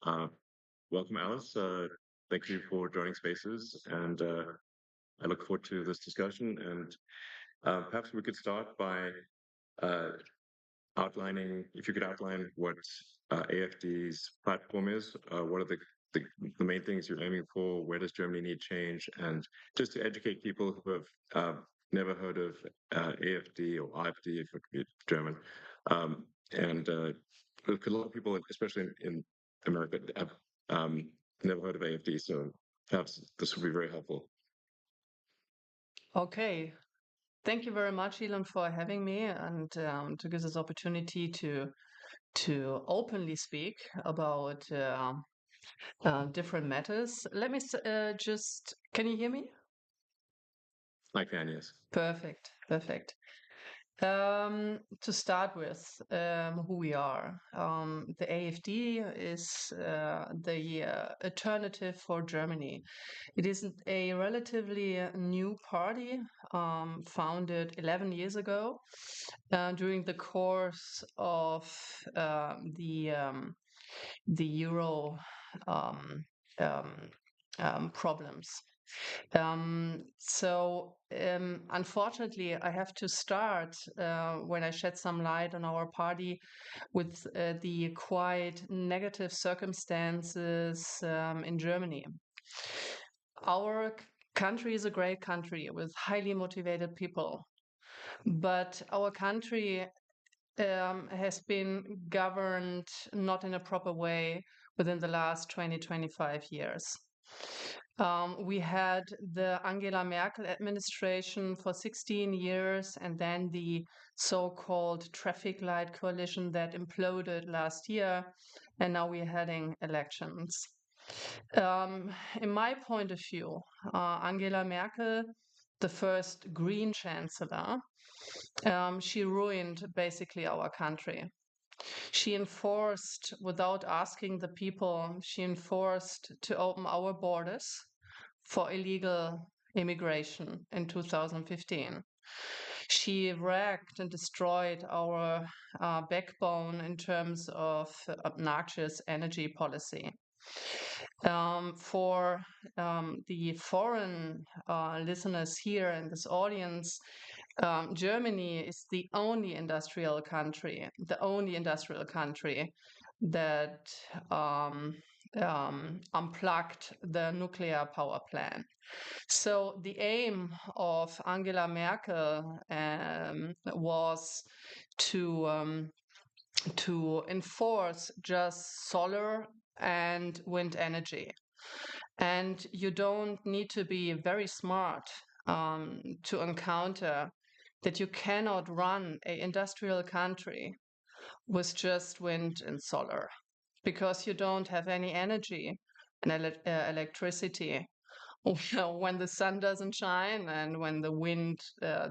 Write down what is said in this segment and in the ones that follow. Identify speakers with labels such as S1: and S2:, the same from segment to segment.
S1: Uh, Welcome, Alice. Thank you for joining Spaces, and I look forward to this discussion. And perhaps we could start by uh, outlining, if you could outline what AFD's platform is, what are the, the main things you're aiming for, where does Germany need change, and just to educate people who have never heard of AFD or AfD, if it could be German. Um, and because a lot of people, especially in America, have um, never heard of AFD, so perhaps this would be very helpful.
S2: Okay, thank you very much, Elon, for having me and to give this opportunity to openly speak about different matters. Let me just. Can you hear me?
S1: I can, yes.
S2: Perfect, perfect. To start with, who we are. The AfD is the alternative for Germany. It is a relatively new party founded 11 years ago during the course of the Euro um, um, problems. Unfortunately, I have to start when I shed some light on our party with the quite negative circumstances in Germany. Our country is a great country with highly motivated people, but our country has been governed not in a proper way within the last 20, 25 years. We had the Angela Merkel administration for 16 years and then the so-called traffic light coalition that imploded last year. And now we're heading elections. In my point of view, Angela Merkel, the first Green Chancellor, she ruined basically our country. She enforced, without asking the people, she enforced to open our borders for illegal immigration in 2015. She wrecked and destroyed our backbone in terms of obnoxious energy policy. For the foreign listeners here in this audience, Germany is the only industrial country, that unplugged the nuclear power plant. So the aim of Angela Merkel was to enforce just solar and wind energy. And you don't need to be very smart to encounter that you cannot run an industrial country with just wind and solar because you don't have any energy and electricity when the sun doesn't shine and when the wind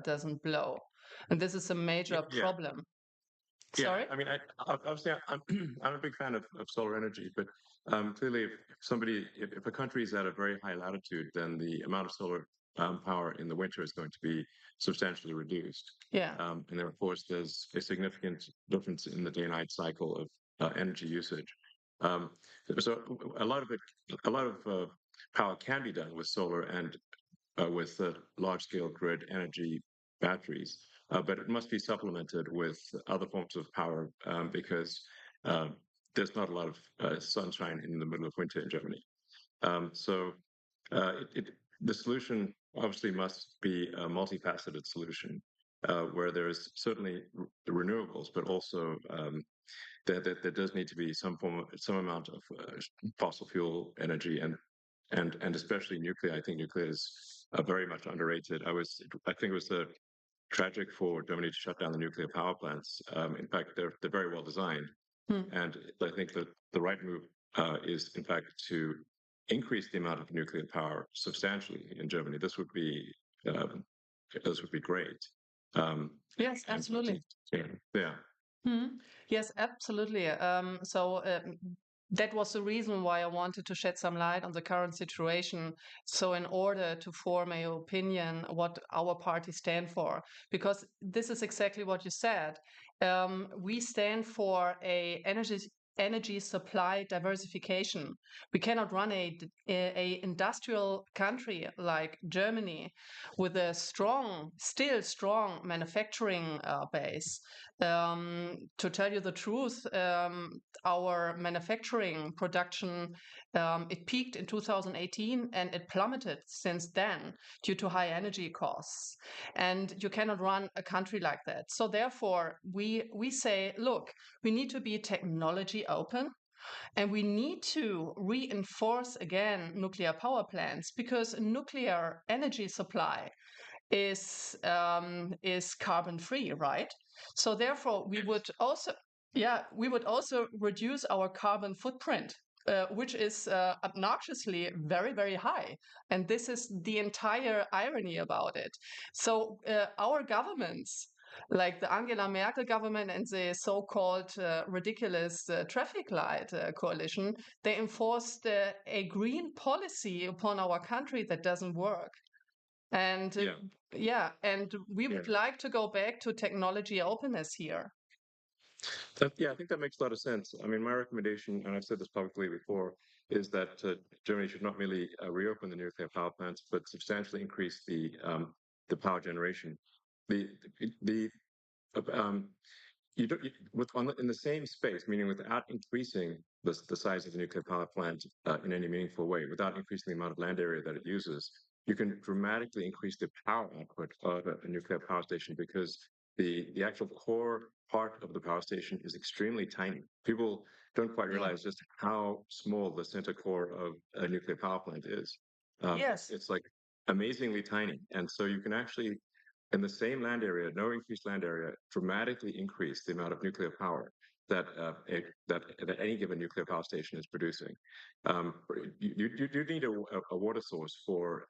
S2: doesn't blow. And this is a
S1: Yeah,
S2: major
S1: yeah.
S2: problem.
S1: Yeah,
S2: Sorry?
S1: I mean, obviously, I'm a big fan of solar energy, but clearly, if a country is at a very high latitude, then the amount of solar power in the winter is going to be substantially reduced.
S2: Yeah.
S1: And then, of course, there's a significant difference in the day-night cycle of energy usage. Um, so a lot of power can be done with solar and with large-scale grid energy batteries, but it must be supplemented with other forms of power because there's not a lot of sunshine in the middle of winter in Germany. So the solution obviously must be a multifaceted solution where there's certainly the renewables, but also there does need to be some amount of fossil fuel energy and especially nuclear. I think nuclear is very much underrated. I think it was tragic for Germany to shut down the nuclear power plants. In fact, they're very well designed,
S2: Hmm.
S1: and I think that the right move is, in fact, to increase the amount of nuclear power substantially in Germany. Um, this would be great. Um,
S2: Yes,
S1: and I
S2: absolutely.
S1: think, yeah, yeah.
S2: Yes, absolutely. That was the reason why I wanted to shed some light on the current situation. So, in order to form an opinion what our party stand for, because this is exactly what you said. We stand for a energy supply diversification. We cannot run a industrial country like Germany with a still strong manufacturing base. To tell you the truth, our manufacturing production, it peaked in 2018 and it plummeted since then due to high energy costs. And you cannot run a country like that. So therefore, we say, look, we need to be technology open, and we need to reinforce again nuclear power plants, because nuclear energy supply is carbon free, right? So therefore, we would also reduce our carbon footprint, which is obnoxiously very, very high. And this is the entire irony about it. So our governments, like the Angela Merkel government and the so-called ridiculous traffic light coalition, they enforced a green policy upon our country that doesn't work. And
S1: Yeah,
S2: yeah, and we
S1: yeah.
S2: would like to go back to technology openness here.
S1: Yeah, I think that makes a lot of sense. I mean, my recommendation, and I've said this publicly before, is that Germany should not merely reopen the nuclear power plants, but substantially increase the power generation. The the um, you don't you, with on the, in the same space, meaning without increasing the size of the nuclear power plant in any meaningful way, without increasing the amount of land area that it uses, you can dramatically increase the power output of a nuclear power station, because the actual core part of the power station is extremely tiny. People don't quite
S2: Yeah.
S1: realize just how small the center core of a nuclear power plant is.
S2: Yes.
S1: It's like amazingly tiny, and so you can actually in the same land area, no increased land area, dramatically increase the amount of nuclear power that any given nuclear power station is producing. Um, you do need a water source for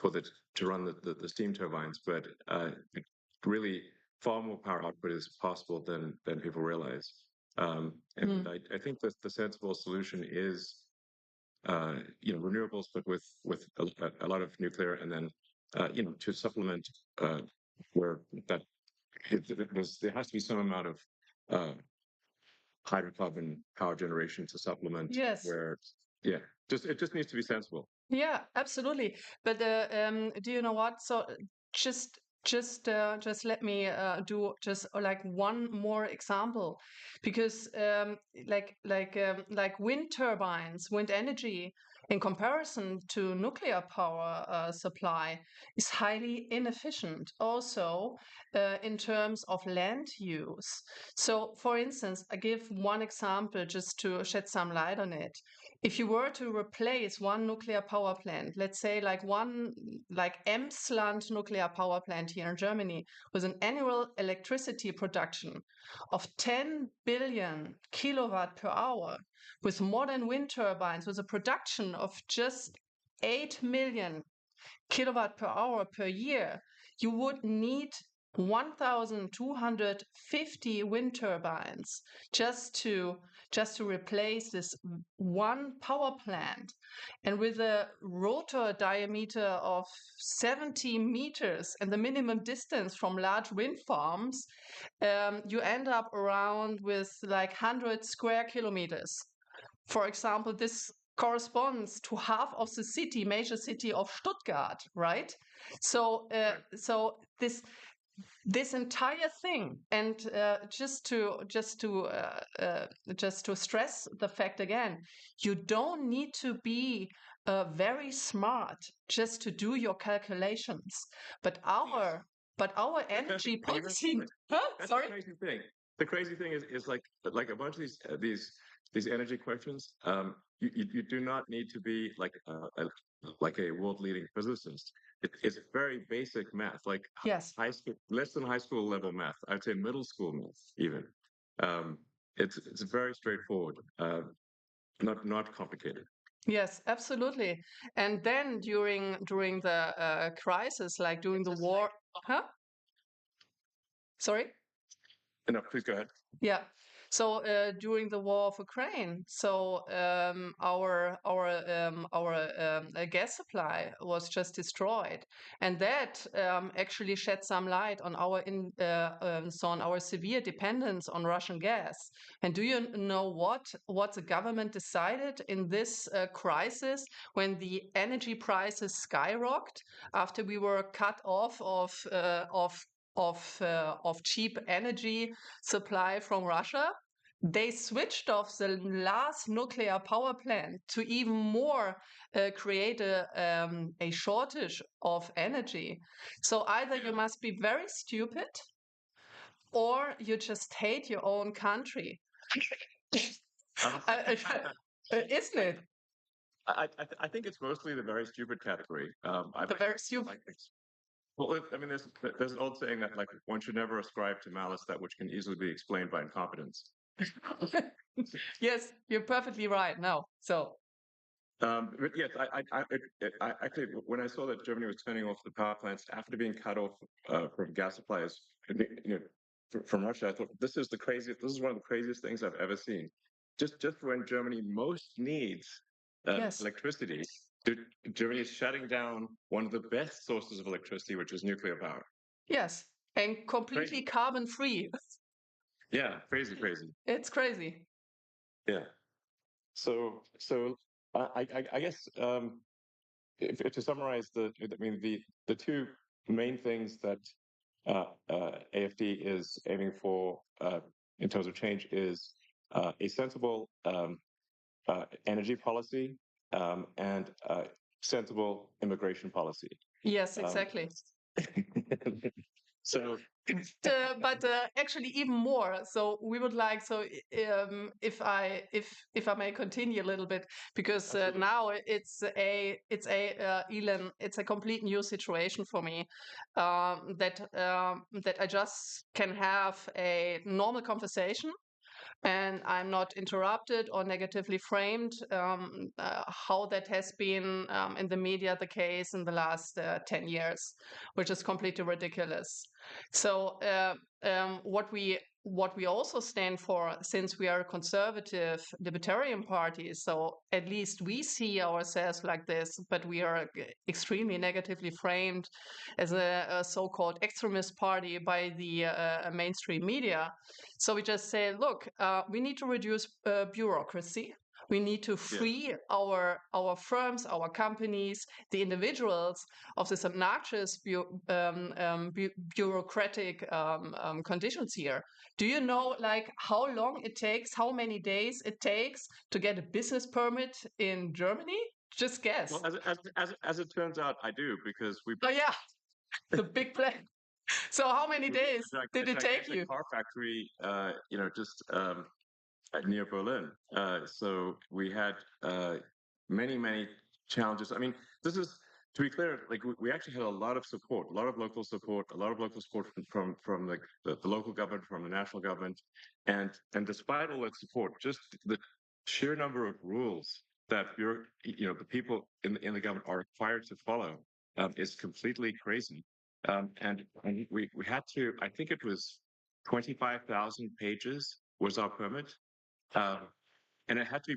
S1: the to run the steam turbines, but really far more power output is possible than people realize. And I think that the sensible solution is renewables, but with a lot of nuclear, and then to supplement uh, where that there has to be some amount of uh, hydrocarbon power generation to supplement
S2: Yes.
S1: where, yeah, just it just needs to be sensible.
S2: Yeah, absolutely. But do you know what? So just just let me do just like one more example, because like wind turbines, wind energy, in comparison to nuclear power supply, is highly inefficient. Also, in terms of land use. So, for instance, I give one example just to shed some light on it. If you were to replace one nuclear power plant, let's say like Emsland nuclear power plant here in Germany, with an annual electricity production of 10 billion kilowatt per hour, with modern wind turbines, with a production of just 8 million kilowatt per hour per year, you would need 1,250 wind turbines just to replace this one power plant. And with a rotor diameter of 70 meters and the minimum distance from large wind farms, you end up around with like 100 square kilometers. For example, this corresponds to half of the major city of Stuttgart, right? So, so this entire thing, and just to stress the fact again, you don't need to be very smart just to do your calculations, but our energy
S1: Even
S2: policy. Huh?
S1: that's the
S2: Sorry.
S1: crazy thing. The crazy thing is like a bunch of these energy questions. You do not need to be like a world leading physicist. It's very basic math, like
S2: Yes.
S1: high school, less than high school level math. I'd say middle school math even. Um, it's very straightforward, not complicated.
S2: Yes, absolutely. And then during the crisis, like during the war, huh? Sorry?
S1: No, please go ahead.
S2: Yeah. So during the war of Ukraine, so our gas supply was just destroyed, and that actually shed some light on on our severe dependence on Russian gas. And do you know what the government decided in this crisis when the energy prices skyrocketed after we were cut off of cheap energy supply from Russia? They switched off the last nuclear power plant to even more create a shortage of energy. So either you must be very stupid or you just hate your own country. Isn't it?
S1: I think it's mostly the very stupid category.
S2: The very stupid.
S1: Like, well, I mean, there's an old saying that like one should never ascribe to malice that which can easily be explained by incompetence.
S2: Yes, you're perfectly right. No, so
S1: but yes, I actually, when I saw that Germany was turning off the power plants after being cut off from gas supplies, from Russia, I thought this is the craziest. This is one of the craziest things I've ever seen. Just when Germany most needs
S2: yes,
S1: electricity, Germany is shutting down one of the best sources of electricity, which is nuclear power.
S2: yes, and completely
S1: Crazy.
S2: carbon free.
S1: Yeah, crazy, crazy.
S2: It's crazy.
S1: Yeah. So I guess if to summarize I mean the two main things that AFD is aiming for in terms of change is a sensible energy policy and sensible immigration policy.
S2: Yes,
S1: Um,
S2: exactly.
S1: so
S2: But actually even more. So we would like if I may continue a little bit because
S1: absolutely,
S2: now Elon, it's a complete new situation for me that I just can have a normal conversation and I'm not interrupted or negatively framed, how that has been in the media the case in the last 10 years, which is completely ridiculous. So what we also stand for, since we are a conservative libertarian party, so at least we see ourselves like this, but we are extremely negatively framed as a so-called extremist party by the mainstream media. So we just say, look, we need to reduce bureaucracy. We need to
S1: yes.
S2: free our firms, our companies, the individuals of this obnoxious bureaucratic conditions here. Do you know, like, how long it takes, how many days it takes to get a business permit in Germany? Just guess.
S1: Well, as it turns out, I do because we
S2: Oh yeah, the big plan. So how many days
S1: a
S2: did it take
S1: gigantic
S2: you?
S1: car factory, just near Berlin. So we had many challenges. I mean, this is to be clear. Like we actually had a lot of support, a lot of local support, a lot of local support from the local government, from the national government, and despite all that support, just the sheer number of rules that the people in the government are required to follow is completely crazy. And we had to. I think it was 25,000 pages was our permit, um, and it had to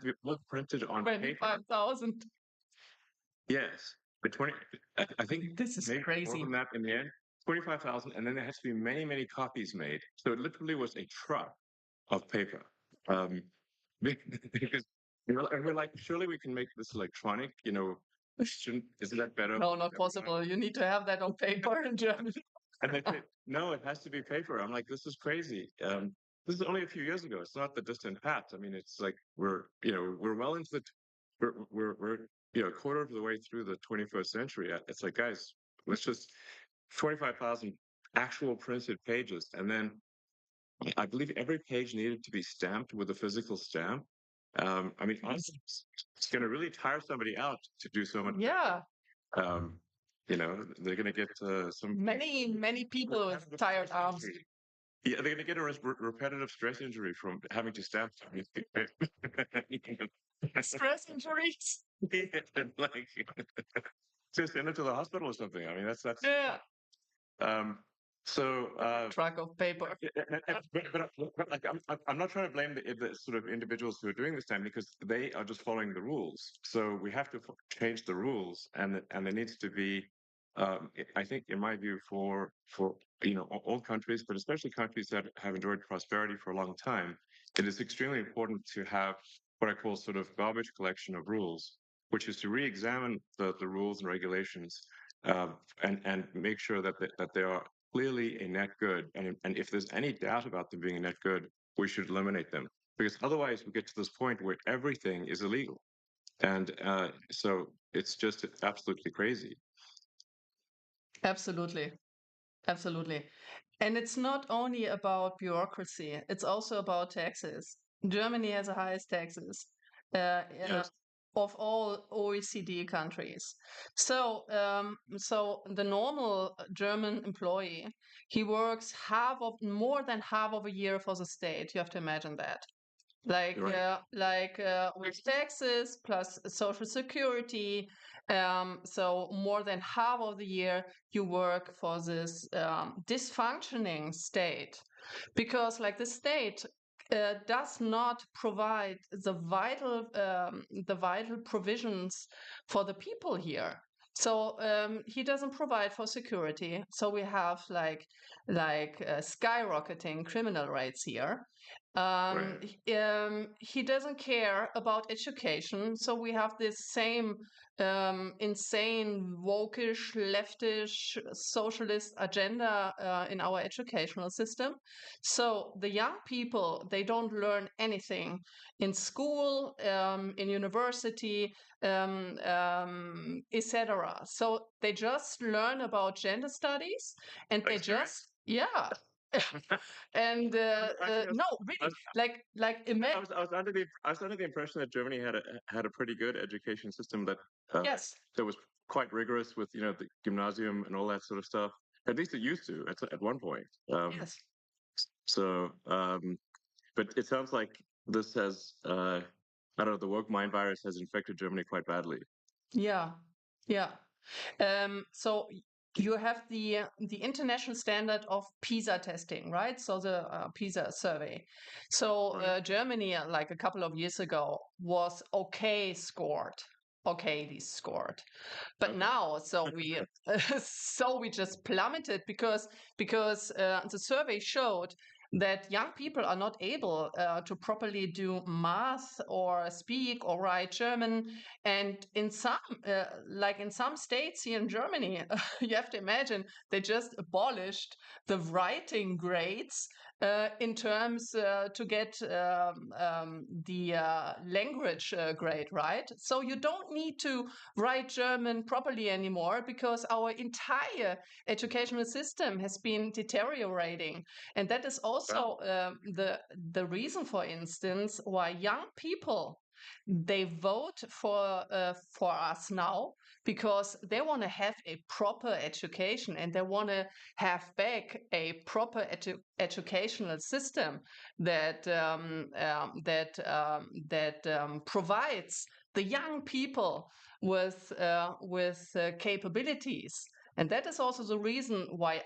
S1: be all printed on paper.
S2: 25,000.
S1: Yes, but I think
S2: This is
S1: maybe more
S2: crazy.
S1: than that in the end. 25,000, and then there has to be many copies made. So it literally was a truck of paper. Um, because and we're like, surely we can make this electronic. Isn't that better
S2: No,
S1: for
S2: not
S1: everyone?
S2: possible. You need to have that on paper in Germany.
S1: And they say, no, it has to be paper. I'm like, this is crazy. This is only a few years ago. It's not the distant past. I mean, it's like we're well into we're a quarter of the way through the 21st century. It's like, guys, let's just 25,000 actual printed pages, and then I believe every page needed to be stamped with a physical stamp. I mean, honestly, it's going to really tire somebody out to do so much.
S2: Yeah,
S1: Um, they're going to get some
S2: many people with
S1: repetitive
S2: tired
S1: stress
S2: arms.
S1: injury. Yeah, they're going to get a repetitive stress injury from having to stamp something.
S2: Stress injuries.
S1: Like, just send it to the hospital or something. I mean, that's
S2: Yeah.
S1: um, So,
S2: truck of paper.
S1: like, I'm not trying to blame the sort of individuals who are doing this time because they are just following the rules. So we have to change the rules, and there needs to be, I think, in my view, for all countries, but especially countries that have enjoyed prosperity for a long time, it is extremely important to have what I call sort of garbage collection of rules, which is to re-examine the rules and regulations, and make sure that they are clearly a net good. And if there's any doubt about them being a net good, we should eliminate them. Because otherwise, we get to this point where everything is illegal. And so it's just absolutely crazy.
S2: Absolutely. Absolutely. And it's not only about bureaucracy, it's also about taxes. Germany has the highest taxes
S1: Yes,
S2: of all OECD countries. So the normal German employee, he works more than half of a year for the state. You have to imagine that.
S1: you're right.
S2: With taxes plus social security, so more than half of the year you work for this dysfunctioning state, because like the state does not provide the vital provisions for the people here. So he doesn't provide for security. So we have skyrocketing criminal rates here.
S1: Right.
S2: He doesn't care about education. So we have this same insane, wokish, leftish, socialist agenda in our educational system. So the young people, they don't learn anything in school, in university, etc. So they just learn about gender studies, and
S1: Like, serious?
S2: yeah. And
S1: Actually,
S2: no,
S1: I
S2: really,
S1: was,
S2: like
S1: I was under the impression that Germany had a pretty good education system uh,
S2: yes,
S1: that was quite rigorous with the gymnasium and all that sort of stuff. At least it used to at one point.
S2: yes,
S1: So, but it sounds like this has I don't know, the woke mind virus has infected Germany quite badly.
S2: yeah, yeah. So you have the international standard of PISA testing, right? So the PISA survey. So
S1: Right.
S2: Germany, like a couple of years ago, was okay scored. But
S1: Okay.
S2: now, so we just plummeted because the survey showed that young people are not able to properly do math or speak or write German. And in some states here in Germany, you have to imagine they just abolished the writing grades in terms to get the language grade, right? So you don't need to write German properly anymore because our entire educational system has been deteriorating. And that is
S1: Well,
S2: also the reason, for instance, why young people they vote for us now, because they want to have a proper education and they want to have back a proper educational system that provides the young people with capabilities. And that is also the reason why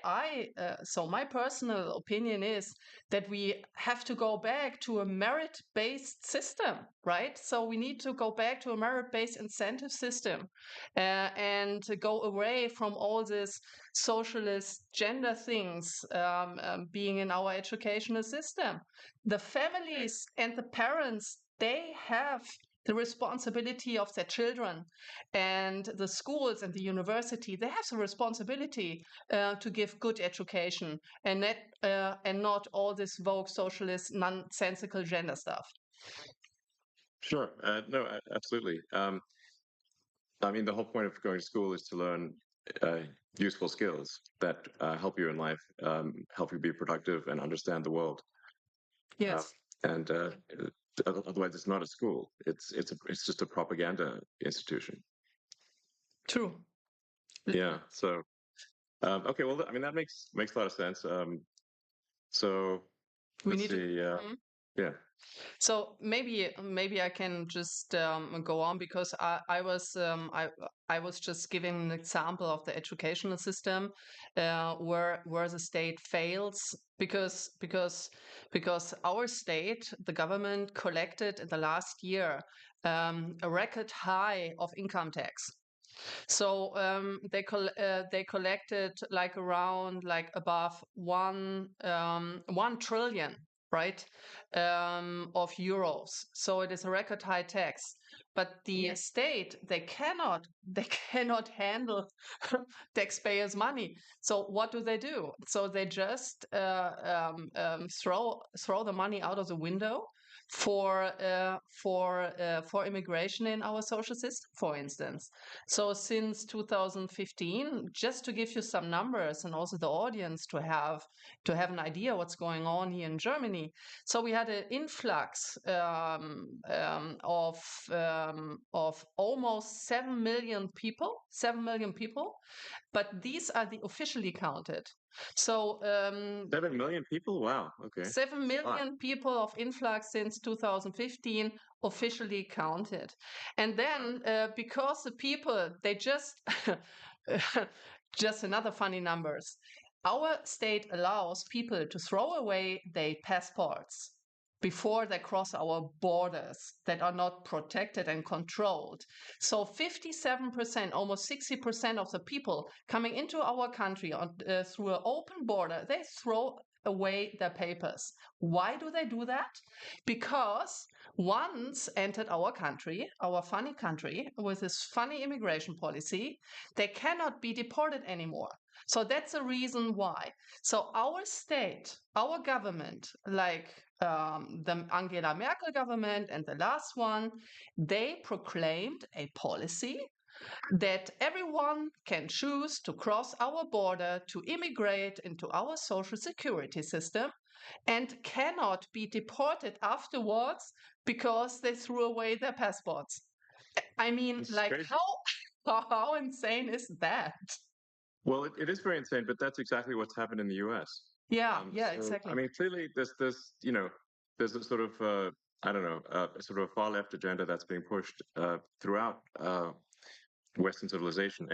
S2: so my personal opinion is that we have to go back to a merit-based system, right? So we need to go back to a merit-based incentive system and to go away from all this socialist gender things being in our educational system. The families and the parents, they have the responsibility of their children, and the schools and the university, they have the responsibility to give good education and not all this vogue socialist nonsensical gender stuff.
S1: sure. No, absolutely. I mean, the whole point of going to school is to learn uh, useful skills that help you in life, help you be productive and understand the world. Uh,
S2: Yes,
S1: and otherwise, it's not a school. It's just a propaganda institution.
S2: true.
S1: Yeah. So okay. Well, I mean, that makes a lot of sense. So
S2: We
S1: let's
S2: need to.
S1: see.
S2: Mhm.
S1: Yeah.
S2: So maybe I can just go on because I was just giving an example of the educational system where the state fails because our state, the government, collected in the last year a record high of income tax. So they collected like around like above 1 trillion, right, of euros. So it is a record high tax. But the state they cannot handle taxpayers' money. So what do? So they just throw the money out of the window for immigration in our social system, for instance. So since 2015, just to give you some numbers and also the audience to have an idea what's going on here in Germany. So we had an influx of almost 7 million people, 7 million people, but these are the officially counted. So
S1: 7 million people? Wow. Okay.
S2: 7
S1: It's a lot.
S2: million people of influx since 2015 officially counted. And then because the people, they just, just another funny numbers. Our state allows people to throw away their passports before they cross our borders that are not protected and controlled. So 57%, almost 60% of the people coming into our country through an open border, they throw away their papers. Why do they do that? Because once entered our country, our funny country, with this funny immigration policy, they cannot be deported anymore. So that's the reason why. So our state, our government, like the Angela Merkel government and the last one, they proclaimed a policy that everyone can choose to cross our border to immigrate into our social security system and cannot be deported afterwards because they threw away their passports. I mean,
S1: This is
S2: like
S1: crazy.
S2: how insane is that?
S1: Well, it is very insane, but that's exactly what's happened in the U.S.
S2: Yeah,
S1: So, I
S2: exactly.
S1: mean, clearly, there's a sort of, I don't know, a sort of far left agenda that's being pushed throughout Western civilization,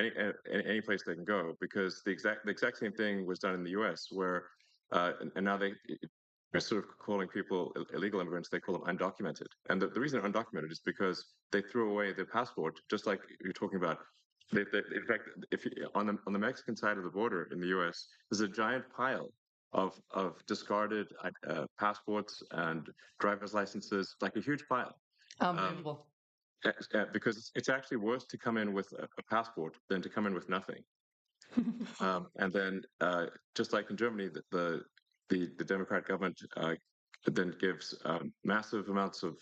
S1: any place they can go, because the exact same thing was done in the U.S., where and now they're sort of calling people illegal immigrants. They call them undocumented, and the reason they're undocumented is because they threw away their passport, just like you're talking about. In fact, if you, on the Mexican side of the border in the U.S., there's a giant pile of discarded passports and driver's licenses, like a huge pile. Um,
S2: Unbelievable.
S1: because it's actually worse to come in with a passport than to come in with nothing. And then, just like in Germany, the Democrat government then gives massive amounts of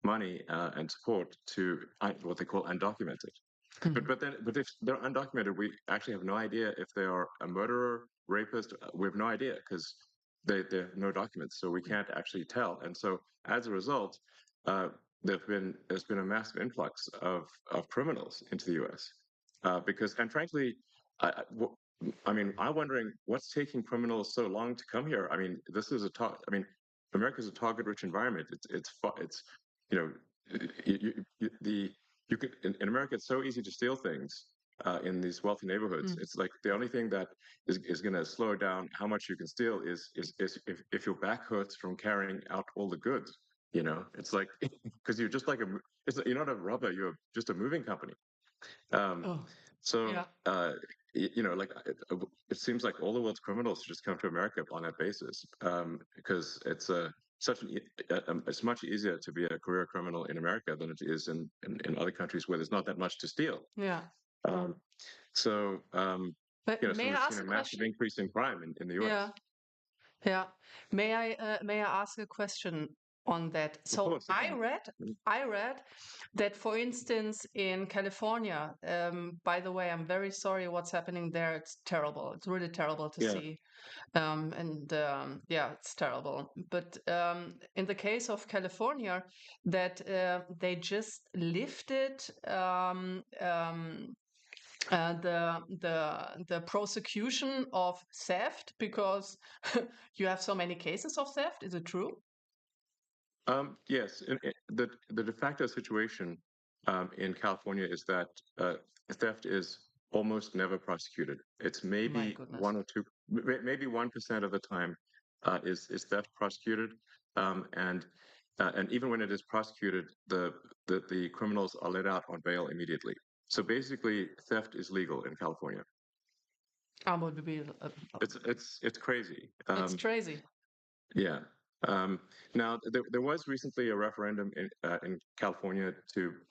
S1: money and support to what they call undocumented. But if they're undocumented, we actually have no idea if they are a murderer, rapist. We have no idea because they have no documents, so we can't actually tell. And so as a result, uh, there's been a massive influx of criminals into the U.S. Because, and frankly, I mean, I'm wondering what's taking criminals so long to come here. I mean, this is a talk. I mean, America's a target-rich environment. It's you know the you could in America it's so easy to steal things in these wealthy neighborhoods.
S2: Mm.
S1: It's like the only thing that is going to slow down how much you can steal is if your back hurts from carrying out all the goods. You know, it's like because you're just like you're not a robber. You're just a moving company. Um,
S2: Oh,
S1: so
S2: yeah.
S1: like it seems like all the world's criminals just come to America on that basis because it's it's much easier to be a career criminal in America than it is in other countries where there's not that much to steal.
S2: Yeah.
S1: Um, so
S2: But
S1: so
S2: may
S1: we've
S2: I
S1: seen
S2: ask
S1: a
S2: a
S1: massive
S2: question?
S1: increase in crime in the U.S.
S2: Yeah. Yeah. May I ask a question on that?
S1: Of
S2: So
S1: course, yeah.
S2: I read that, for instance, in California, by the way, I'm very sorry what's happening there. It's terrible. It's really terrible to
S1: Yeah.
S2: see. And yeah, it's terrible. But in the case of California, that they just lifted the prosecution of theft because you have so many cases of theft. Is it true?
S1: Yes, the de facto situation in California is that theft is almost never prosecuted. It's
S2: My
S1: maybe
S2: goodness.
S1: 1% of the time is theft prosecuted, and even when it is prosecuted, the criminals are let out on bail immediately. So basically, theft is legal in California.
S2: Unbelievable.
S1: It's crazy.
S2: It's crazy.
S1: Yeah. Um, Now, there was recently a referendum in California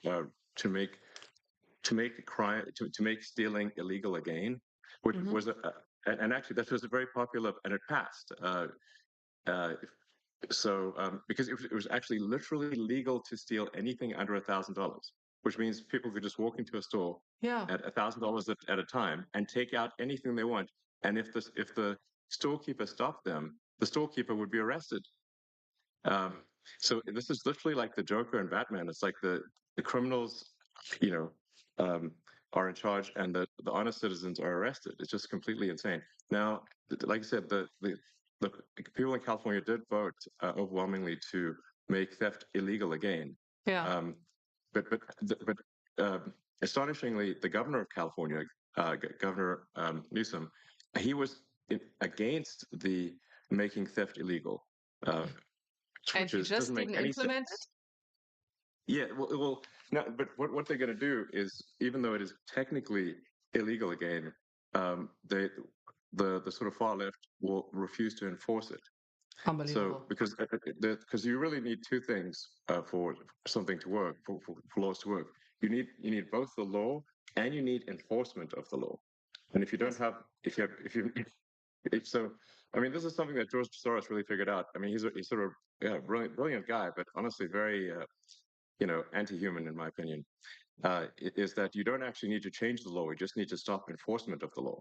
S1: uh, to make crime to make stealing illegal again, which
S2: Hmm.
S1: was and actually that was a very popular and it passed. Uh, because it was actually literally legal to steal anything under $1,000, which means people could just walk into a store
S2: Yeah.
S1: at $1,000 at a time and take out anything they want. And if the storekeeper stopped them, the storekeeper would be arrested. Um, so this is literally like the Joker and Batman. It's like the criminals, you know, um, are in charge, and the honest citizens are arrested. It's just completely insane. Now, like I said, the people in California did vote overwhelmingly to make theft illegal again.
S2: Yeah.
S1: Um, but astonishingly, the governor of California, Governor Newsom, he was against the making theft illegal. Uh,
S2: And
S1: which
S2: he
S1: is
S2: just
S1: doesn't make
S2: didn't
S1: any
S2: implement it.
S1: sense. Yeah, well, no, but what they're going to do is, even though it is technically illegal again, they the sort of far left will refuse to enforce it. So
S2: Unbelievable.
S1: because you really need two things for something to work, for laws to work. You need both the law and you need enforcement of the law. And if you don't
S2: Yes.
S1: have, if you so, I mean, this is something that George Soros really figured out. I mean, he's sort of yeah, brilliant guy, but honestly, very anti-human in my opinion. Is that you don't actually need to change the law; you just need to stop enforcement of the law,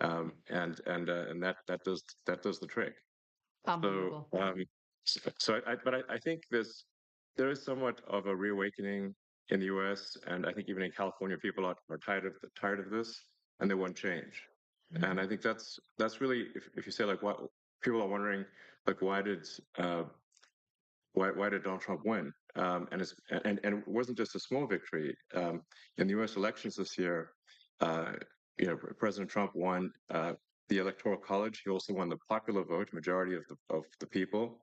S1: and that does the trick. So,
S2: Unbelievable.
S1: I think there is somewhat of a reawakening in the U.S. and I think even in California, people are tired of this and they want change. And I think that's really if you say like what people are wondering like uh, why did Donald Trump win? And it wasn't just a small victory in the U.S. elections this year. Uh, President Trump won the Electoral College. He also won the popular vote, majority of the people,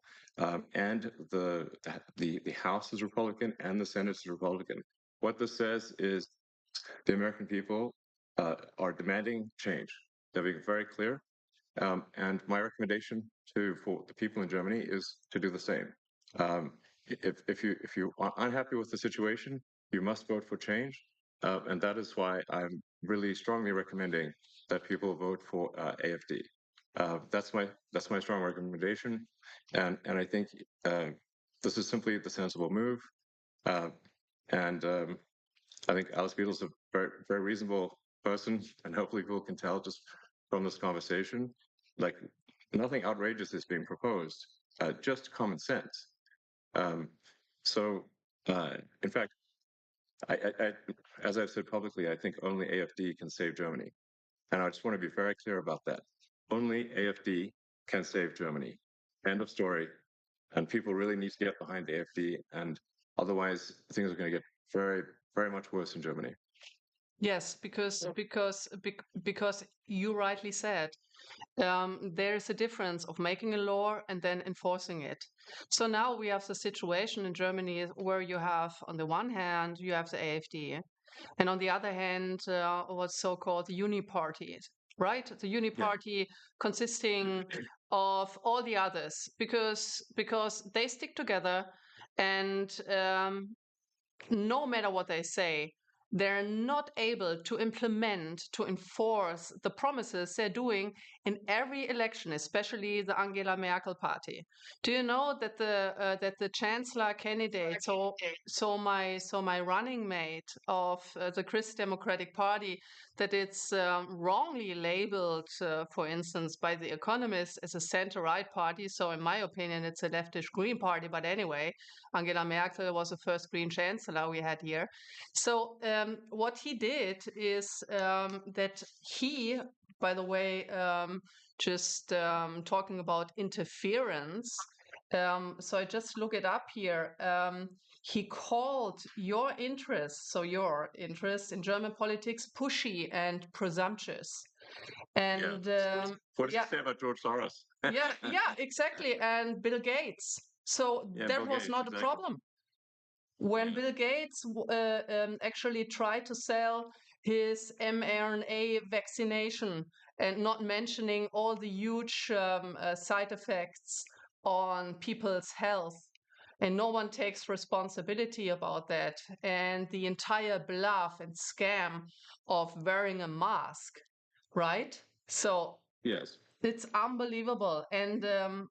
S1: and the House is Republican and the Senate is Republican. What this says is the American people are demanding change. They're being very clear. And my recommendation for the people in Germany is to do the same. Um, if you are unhappy with the situation, you must vote for change, and that is why I'm really strongly recommending that people vote for AFD. That's my strong recommendation, and I think this is simply the sensible move. Uh, and I think Alice Beadle's a very, very reasonable person, and hopefully people can tell just from this conversation, like nothing outrageous is being proposed, just common sense. Um, so, in fact, as I've said publicly, I think only AFD can save Germany, and I just want to be very clear about that. Only AFD can save Germany. End of story. And people really need to get behind AFD, and otherwise things are going to get very, very much worse in Germany.
S2: Yes, because you rightly said there is a difference of making a law and then enforcing it. So now we have the situation in Germany where you have, on the one hand, you have the AfD, and on the other hand, what's so-called the Uni parties, right? The Uni
S1: Yeah.
S2: party consisting of all the others, because they stick together, and no matter what they say, they're not able to implement, to enforce the promises they're doing in every election, especially the Angela Merkel party. Do you know that the chancellor candidate, so my running mate of the Christ Democratic Party, that it's wrongly labeled, for instance, by the Economist as a center-right party. So in my opinion, it's a leftish Green party. But anyway, Angela Merkel was the first Green chancellor we had here. So what he did is that he, by the way, just talking about interference, So I just look it up here. He called your interests, so your interests in German politics, pushy and presumptuous.
S1: Yeah.
S2: And
S1: What does he
S2: yeah,
S1: say about George Soros?
S2: yeah, exactly. And Bill Gates. So
S1: Yeah,
S2: that
S1: Bill
S2: was
S1: Gates,
S2: not a
S1: exactly.
S2: problem. When
S1: Yeah.
S2: Bill Gates actually tried to sell his mRNA vaccination and not mentioning all the huge side effects on people's health, and no one takes responsibility about that, and the entire bluff and scam of wearing a mask, right? So
S1: Yes.
S2: it's unbelievable. And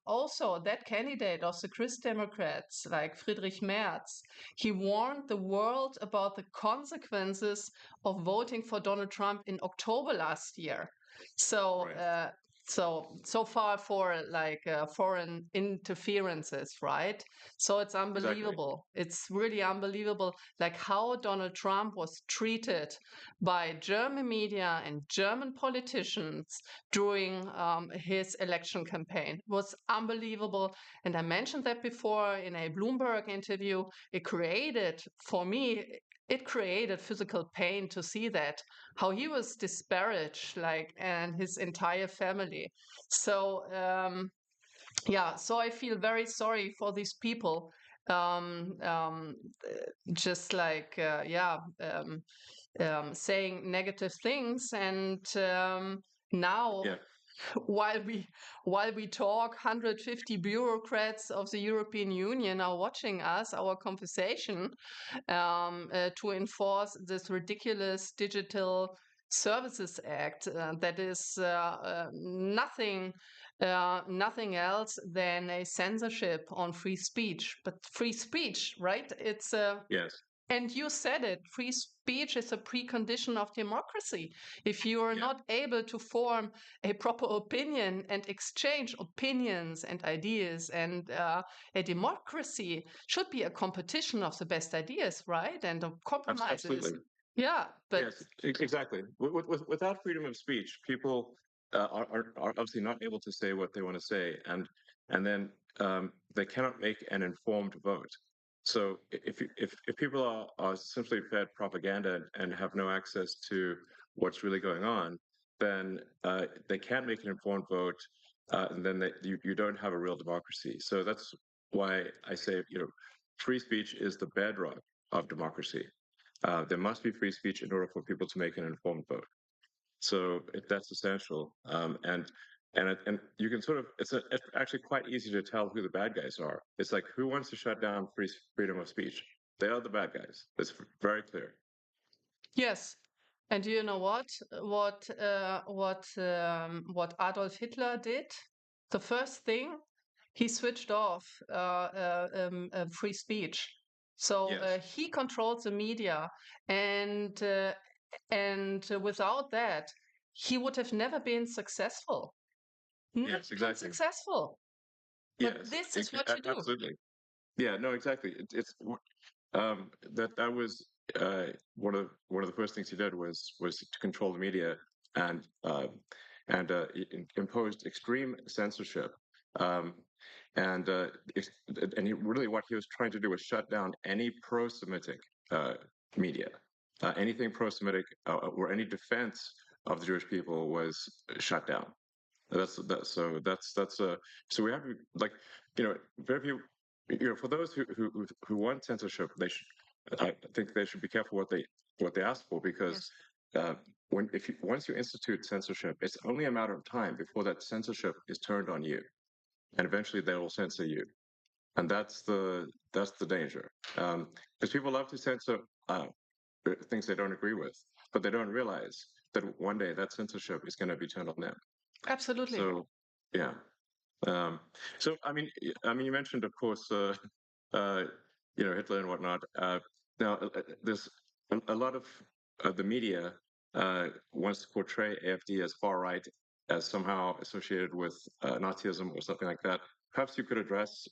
S2: also, that candidate of the Christ Democrats, like Friedrich Merz, he warned the world about the consequences of voting for Donald Trump in October last year. So,
S1: Right.
S2: so far for like foreign interferences, right? So it's
S1: Exactly.
S2: unbelievable. It's really unbelievable, like how Donald Trump was treated by German media and German politicians during his election campaign. It was unbelievable. And I mentioned that before in a Bloomberg interview. It created, for me, it created physical pain to see that, how he was disparaged, like, and his entire family. So, yeah, so I feel very sorry for these people. Um, um, just like, saying negative things. And now,
S1: Yeah.
S2: while we while we talk, 150 bureaucrats of the European Union are watching us, our conversation, to enforce this ridiculous Digital Services Act that is nothing else than a censorship on free speech. But free speech, right? It's
S1: Yes.
S2: and you said it, free speech is a precondition of democracy. If you are
S1: Yeah.
S2: not able to form a proper opinion and exchange opinions and ideas, and a democracy should be a competition of the best ideas, right? And of compromises.
S1: Absolutely.
S2: Yeah, but
S1: Yes, exactly. Without freedom of speech, people are obviously not able to say what they want to say, and then they cannot make an informed vote. So if people are simply fed propaganda and have no access to what's really going on, then they can't make an informed vote, and then you don't have a real democracy. So that's why I say, free speech is the bedrock of democracy. There must be free speech in order for people to make an informed vote. So that's essential. And you can sort of it's actually quite easy to tell who the bad guys are. It's like, who wants to shut down freedom of speech? They are the bad guys. It's very clear.
S2: yes. And do you know what? What Adolf Hitler did? The first thing, he switched off free speech. So
S1: Yes.
S2: he controlled the media, and without that, he would have never been successful. Never
S1: Yes.
S2: been
S1: Exactly.
S2: successful. But
S1: Yes.
S2: this is what you do.
S1: Absolutely. Yeah. No. Exactly. That was one of the first things he did was to control the media and imposed extreme censorship. Um, and really what he was trying to do was shut down any pro-Semitic uh, media. Anything pro-Semitic or any defense of the Jewish people was shut down. So we have to, like, very few, for those who want censorship, they should, I think they should be careful what they ask for, because
S2: Yes.
S1: uh, if you once you institute censorship, it's only a matter of time before that censorship is turned on you, and eventually they will censor you, and that's the danger, because people love to censor things they don't agree with, but they don't realize that one day that censorship is going to be turned on them.
S2: Absolutely.
S1: So, yeah. Um, so, you mentioned, of course, uh, Hitler and whatnot. Now, there's a lot of the media wants to portray AfD as far right, as somehow associated with Nazism or something like that. Perhaps you could address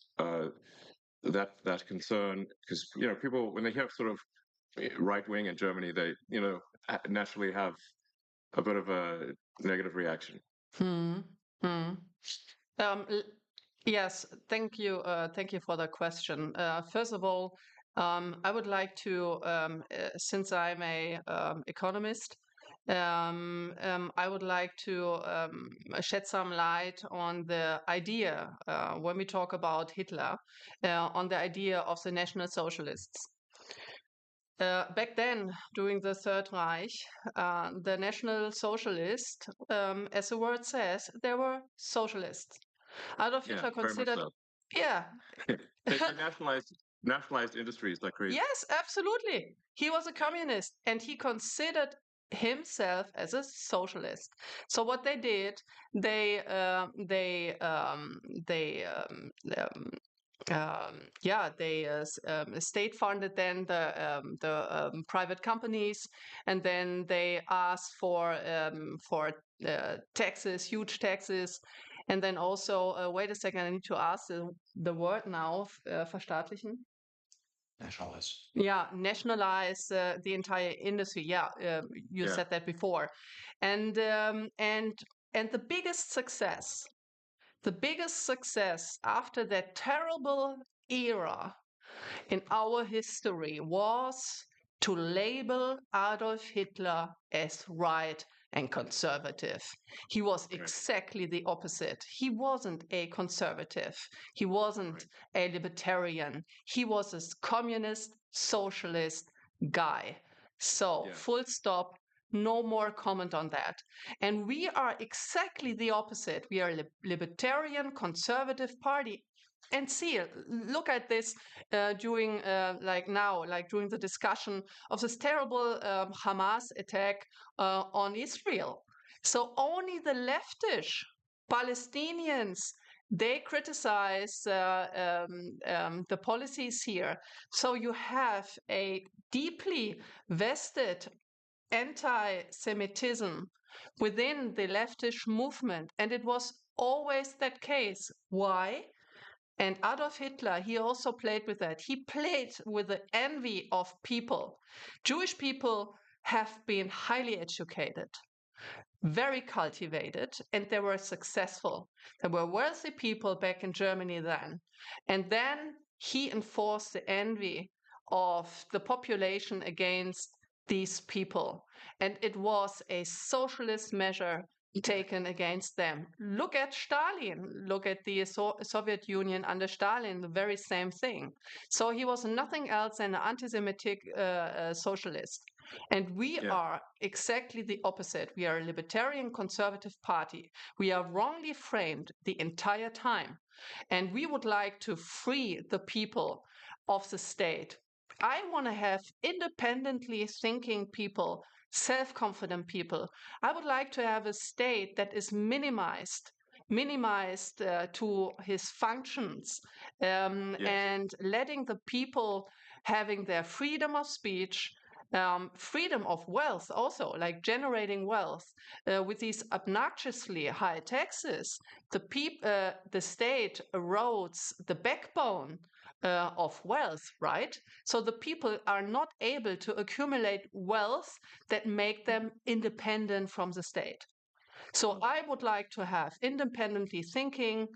S1: that concern, because people, when they hear sort of right wing in Germany, they naturally have a bit of a negative reaction.
S2: Hmm. Hmm. Um, l- Yes, thank you. Thank you for the question. First of all, I would like to, since I'm a economist, I would like to shed some light on the idea when we talk about Hitler, on the idea of the National Socialists. Back then, during the Third Reich, the National Socialists, as the word says, they were socialists. Adolf
S1: Yeah,
S2: Hitler
S1: very much
S2: considered,
S1: so.
S2: yeah,
S1: They nationalized industries like crazy.
S2: yes, absolutely. He was a communist and he considered himself as a socialist. So what they did, they yeah, they state funded then the private companies, and then they asked for taxes, huge taxes, and then also wait a second, I need to ask the word now, verstaatlichen.
S1: Nationalized.
S2: Yeah, nationalize the entire industry. Yeah, you
S1: Yeah,
S2: said that before, and the biggest success after that terrible era in our history was to label Adolf Hitler as right and conservative. He was
S1: right,
S2: exactly the opposite. He wasn't a conservative. He wasn't
S1: right.
S2: a libertarian. He was a communist, socialist guy. So,
S1: Yeah,
S2: full stop. No more comment on that. And we are exactly the opposite. We are a libertarian, conservative party. And see, look at this during like now, like during the discussion of this terrible Hamas attack on Israel. So only the leftish Palestinians they criticize the policies here. So you have a deeply vested anti-Semitism within the leftish movement, and it was always that case. Why? And Adolf Hitler, he also played with that. He played with the envy of people. Jewish people have been highly educated, very cultivated, and they were successful. There were wealthy people back in Germany then. And then he enforced the envy of the population against these people. And it was a socialist measure taken against them. Look at Stalin. Look at the Soviet Union under Stalin, the very same thing. So he was nothing else than an anti Semitic socialist. And we
S1: yeah,
S2: are exactly the opposite. We are a libertarian conservative party. We are wrongly framed the entire time. And we would like to free the people of the state. I want to have independently thinking people, self confident people. I would like to have a state that is minimized to his functions,
S1: yes,
S2: and letting the people having their freedom of speech, freedom of wealth, also like generating wealth with these obnoxiously high taxes. The state erodes the backbone of wealth, right? So the people are not able to accumulate wealth that make them independent from the state. So I would like to have independently thinking,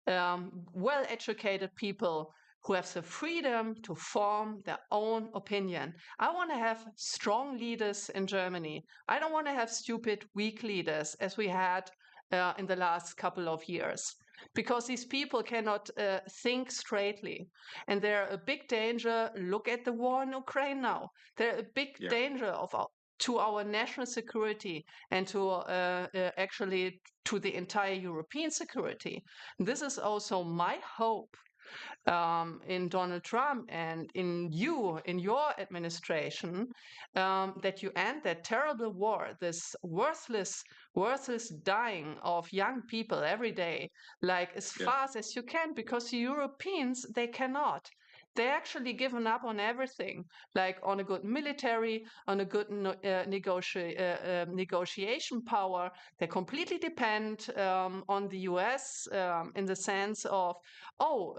S2: well-educated people who have the freedom to form their own opinion. I want to have strong leaders in Germany. I don't want to have stupid, weak leaders as we had in the last couple of years, because these people cannot think straightly. And they're a big danger. Look at the war in Ukraine now. They're a big
S1: yeah,
S2: danger to our national security and to actually to the entire European security. This is also my hope in Donald Trump and in you, in your administration, that you end that terrible war, this worthless dying of young people every day, like as
S1: yeah,
S2: fast as you can, because the Europeans, they cannot. They actually given up on everything, like on a good military, on a good negotiation power. They completely depend on the US in the sense of, oh,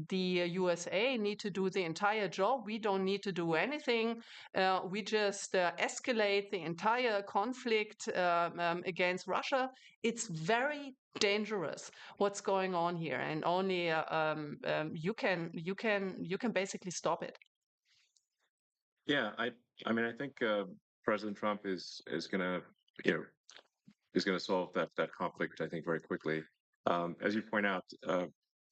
S2: the USA need to do the entire job. We don't need to do anything. We just escalate the entire conflict against Russia. it's very dangerous what's going on here, and only you can basically stop it.
S1: Yeah, I mean, I think President Trump is gonna, you know, is gonna solve that conflict, I think, very quickly. As you point out,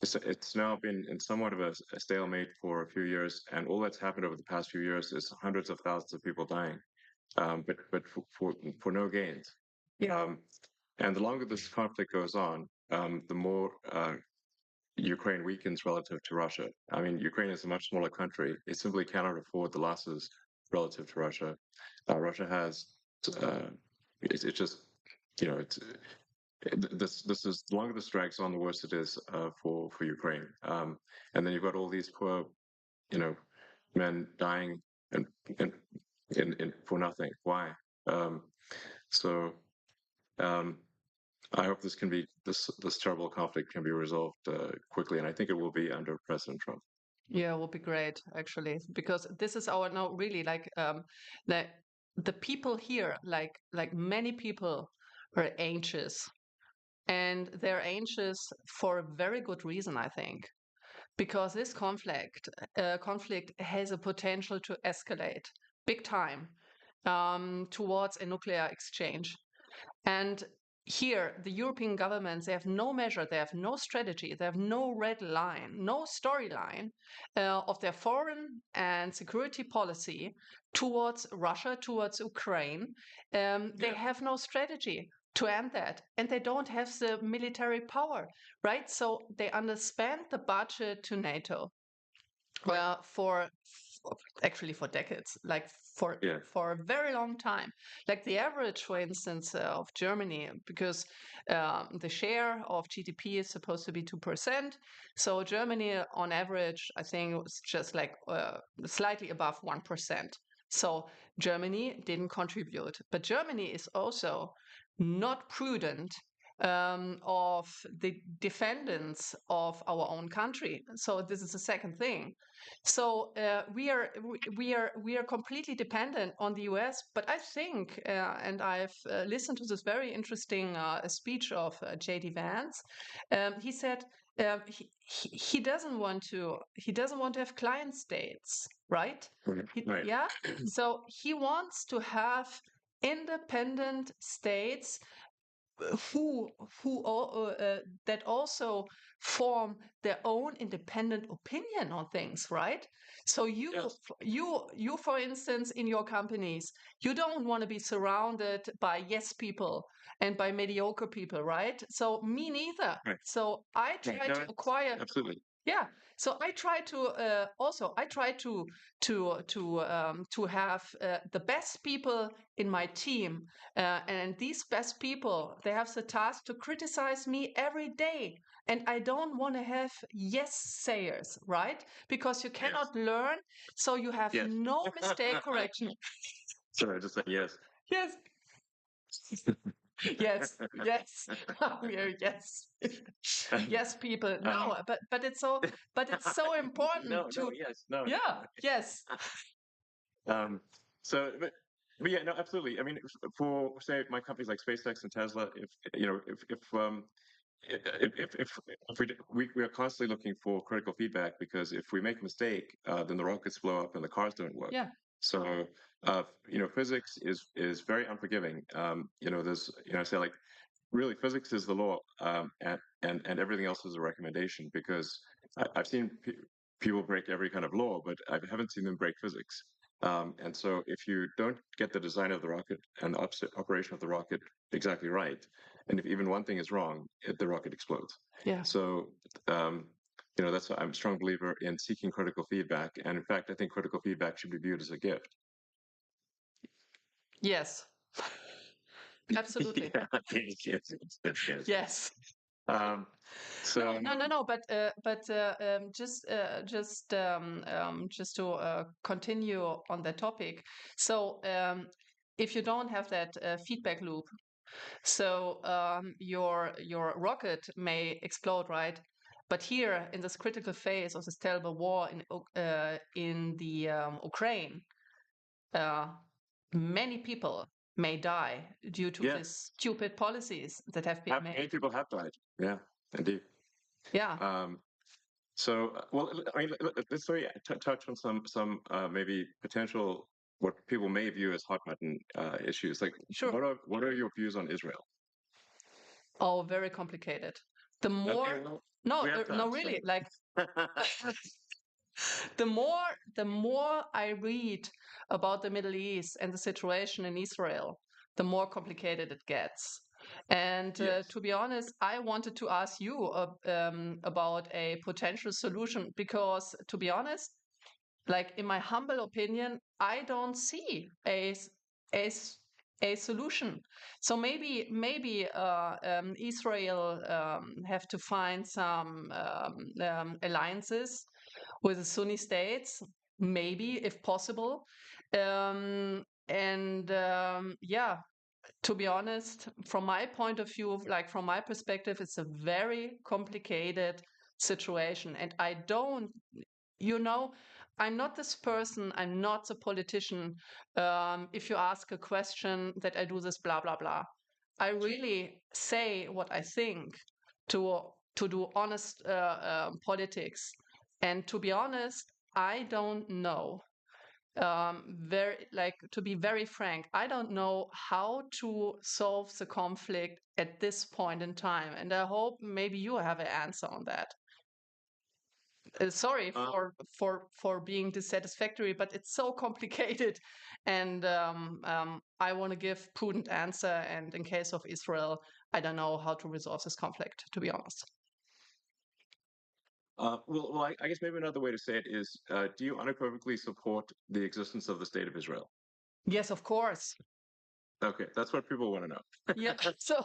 S1: it's now been in somewhat of a stalemate for a few years, and all that's happened over the past few years is hundreds of thousands of people dying, but for no gains.
S2: Yeah.
S1: And the longer this conflict goes on, the more Ukraine weakens relative to Russia. I mean, Ukraine is a much smaller country. It simply cannot afford the losses relative to Russia. Russia has, uh, it's just, you know, this is the longer this drags on, the worse it is for Ukraine. And then you've got all these poor, you know, men dying and and for nothing. Why? Um, so. Um, I hope this terrible conflict can be resolved quickly, and I think it will be under President Trump.
S2: Yeah, it would be great actually, because this is our no really like the people here, like many people are anxious, and they're anxious for a very good reason, I think, because this conflict has a potential to escalate big time towards a nuclear exchange. And here, the European governments, they have no measure, they have no strategy, they have no red line, no storyline of their foreign and security policy towards Russia, towards Ukraine. They have no strategy to end that, and they don't have the military power, right? So they underspend the budget to NATO for actually for decades, like
S1: Yeah,
S2: for a very long time. Like the average, for instance, of Germany, because the share of GDP is supposed to be 2%. So Germany, on average, I think was just like slightly above 1%. So Germany didn't contribute, but Germany is also not prudent of the defendants of our own country. So this is the second thing. So we are completely dependent on the US. But I think, and I've listened to this very interesting speech of J.D. Vance. He said he doesn't want to have client states, right?
S1: right.
S2: Yeah. So he wants to have independent states who that also form their own independent opinion on things, right? So
S1: Yes,
S2: you for instance in your companies, you don't want to be surrounded by yes people and by mediocre people, right? So me neither.
S1: right.
S2: So I
S1: Right.
S2: try
S1: No,
S2: to acquire,
S1: absolutely.
S2: yeah. So I try to also I try to have the best people in my team, and these best people, they have the task to criticize me every day, and I don't want to have yes sayers, right? Because you
S1: Yes,
S2: cannot learn, so you have
S1: yes.
S2: no mistake correction.
S1: Sorry, I just said yes.
S2: Yes, yes, yes. Yes. Yes, people.
S1: um,
S2: No, but it's so important
S1: no, no,
S2: to,
S1: yes, no.
S2: yeah, yes.
S1: Um, but yeah, no, absolutely. I mean, for say my companies like SpaceX and Tesla, if you know, if we are constantly looking for critical feedback because if we make a mistake, then the rockets blow up and the cars don't work.
S2: Yeah,
S1: So, you know, physics is very unforgiving. You know, there's you know, say like really physics is the law, and everything else is a recommendation because I've seen people break every kind of law, but I haven't seen them break physics. And so, if you don't get the design of the rocket and the operation of the rocket exactly right, and if even one thing is wrong, the rocket explodes.
S2: yeah.
S1: So, um, you know, that's I'm a strong believer in seeking critical feedback, and in fact, I think critical feedback should be viewed as a gift.
S2: Yes, absolutely.
S1: Yeah, yes, yes.
S2: Yes.
S1: Um,
S2: No,
S1: so
S2: no, no, no. But just to continue on that topic. So if you don't have that feedback loop, so your rocket may explode, right? But here in this critical phase of this terrible war in the Ukraine, uh, many people, may die due to these
S1: Yes,
S2: stupid policies that have been
S1: many
S2: made.
S1: people have died. Yeah, indeed.
S2: Yeah,
S1: Um, so, well, I mean, let's touch on some maybe potential what people may view as hot button issues. Like,
S2: sure.
S1: what are your views on Israel?
S2: Oh, very complicated. The
S1: Okay,
S2: more,
S1: well,
S2: no,
S1: we have
S2: no,
S1: time. So,
S2: really, like the more I read about the Middle East and the situation in Israel, the more complicated it gets. And
S1: yes.
S2: to be honest, I wanted to ask you about a potential solution because, to be honest, like in my humble opinion, I don't see a a solution. So maybe Israel have to find some alliances with the Sunni states, maybe if possible. And yeah, to be honest, from my point of view, like from my perspective, it's a very complicated situation. And I don't, you know, I'm not this person, I'm not a politician. If you ask a question that I do this, blah, blah, blah. I really say what I think to do honest politics. And to be honest, I don't know very like to be very frank, I don't know how to solve the conflict at this point in time, and I hope maybe you have an answer on that. Sorry
S1: Um,
S2: for being dissatisfactory, but it's so complicated, and I want to give prudent answer, and in case of Israel, I don't know how to resolve this conflict, to be honest.
S1: I guess maybe another way to say it is, do you unequivocally support the existence of the state of Israel?
S2: Yes, of course.
S1: Okay, that's what people want to know.
S2: Yeah. So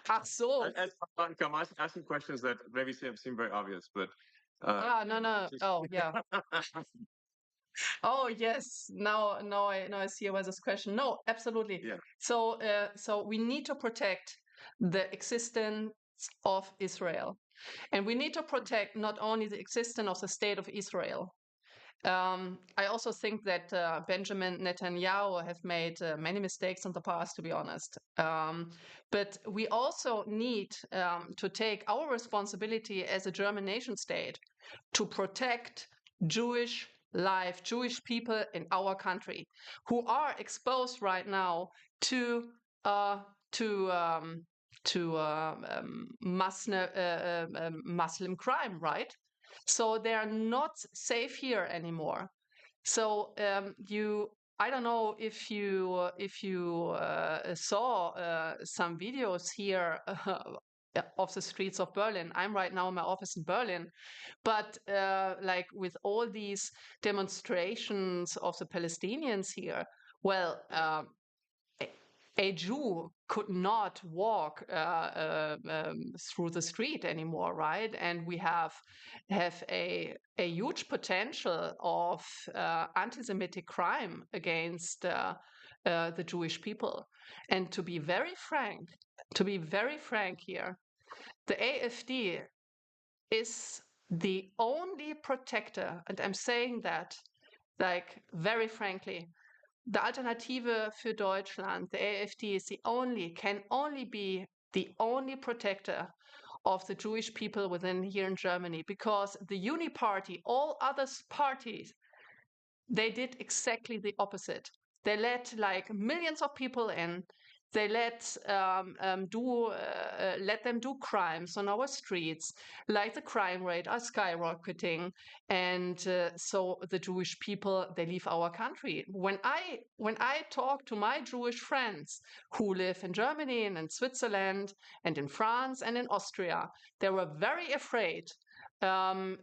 S2: ach so.
S1: I'm asking questions that maybe seem very obvious, but uh,
S2: No, no.
S1: just
S2: Oh, yeah. Oh yes, now I see why this question. No, absolutely.
S1: yeah.
S2: So we need to protect the existence of Israel, and we need to protect not only the existence of the state of Israel. I also think that Benjamin Netanyahu have made many mistakes in the past, to be honest. But we also need to take our responsibility as a German nation state to protect Jewish life, Jewish people in our country who are exposed right now to uh, to um, Muslim crime, right? So they are not safe here anymore. So I don't know if you saw some videos here of the streets of Berlin. I'm right now in my office in Berlin, but like with all these demonstrations of the Palestinians here, well, a Jew could not walk through the street anymore, right? And we have a huge potential of anti-Semitic crime against the Jewish people. And to be very frank here, the AfD is the only protector, and I'm saying that like very frankly, the Alternative für Deutschland, the AfD, is can only be the only protector of the Jewish people within here in Germany, because the Uni Party, all other parties, they did exactly the opposite. They let like millions of people in. They let them do crimes on our streets, like the crime rate are skyrocketing, and so the Jewish people, they leave our country. When I talk to my Jewish friends who live in Germany and in Switzerland and in France and in Austria, they were very afraid after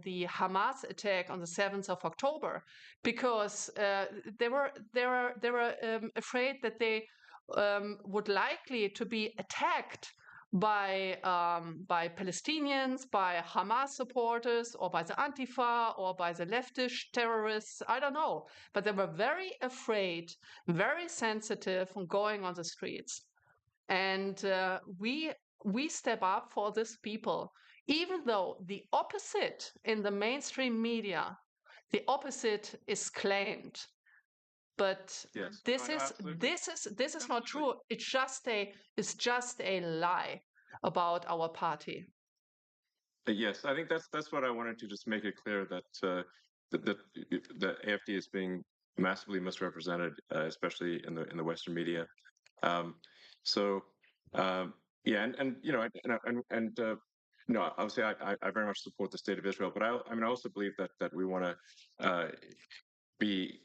S2: the Hamas attack on the 7th of October, because they were afraid that they would likely to be attacked by Palestinians, by Hamas supporters, or by the Antifa, or by the leftist terrorists. I don't know, but they were very afraid, very sensitive on going on the streets, and we step up for these people, even though the opposite in the mainstream media, the opposite is claimed. But
S1: Yes. No,
S2: this
S1: no,
S2: is
S1: absolutely.
S2: this is not
S1: Absolutely.
S2: true. It's just a lie about our party.
S1: Yes, I think that's what I wanted to just make it clear that the AFD is being massively misrepresented, especially in the Western media. Um, so yeah, and you know, you know, obviously, I very much support the state of Israel, but I mean, I also believe that we want to be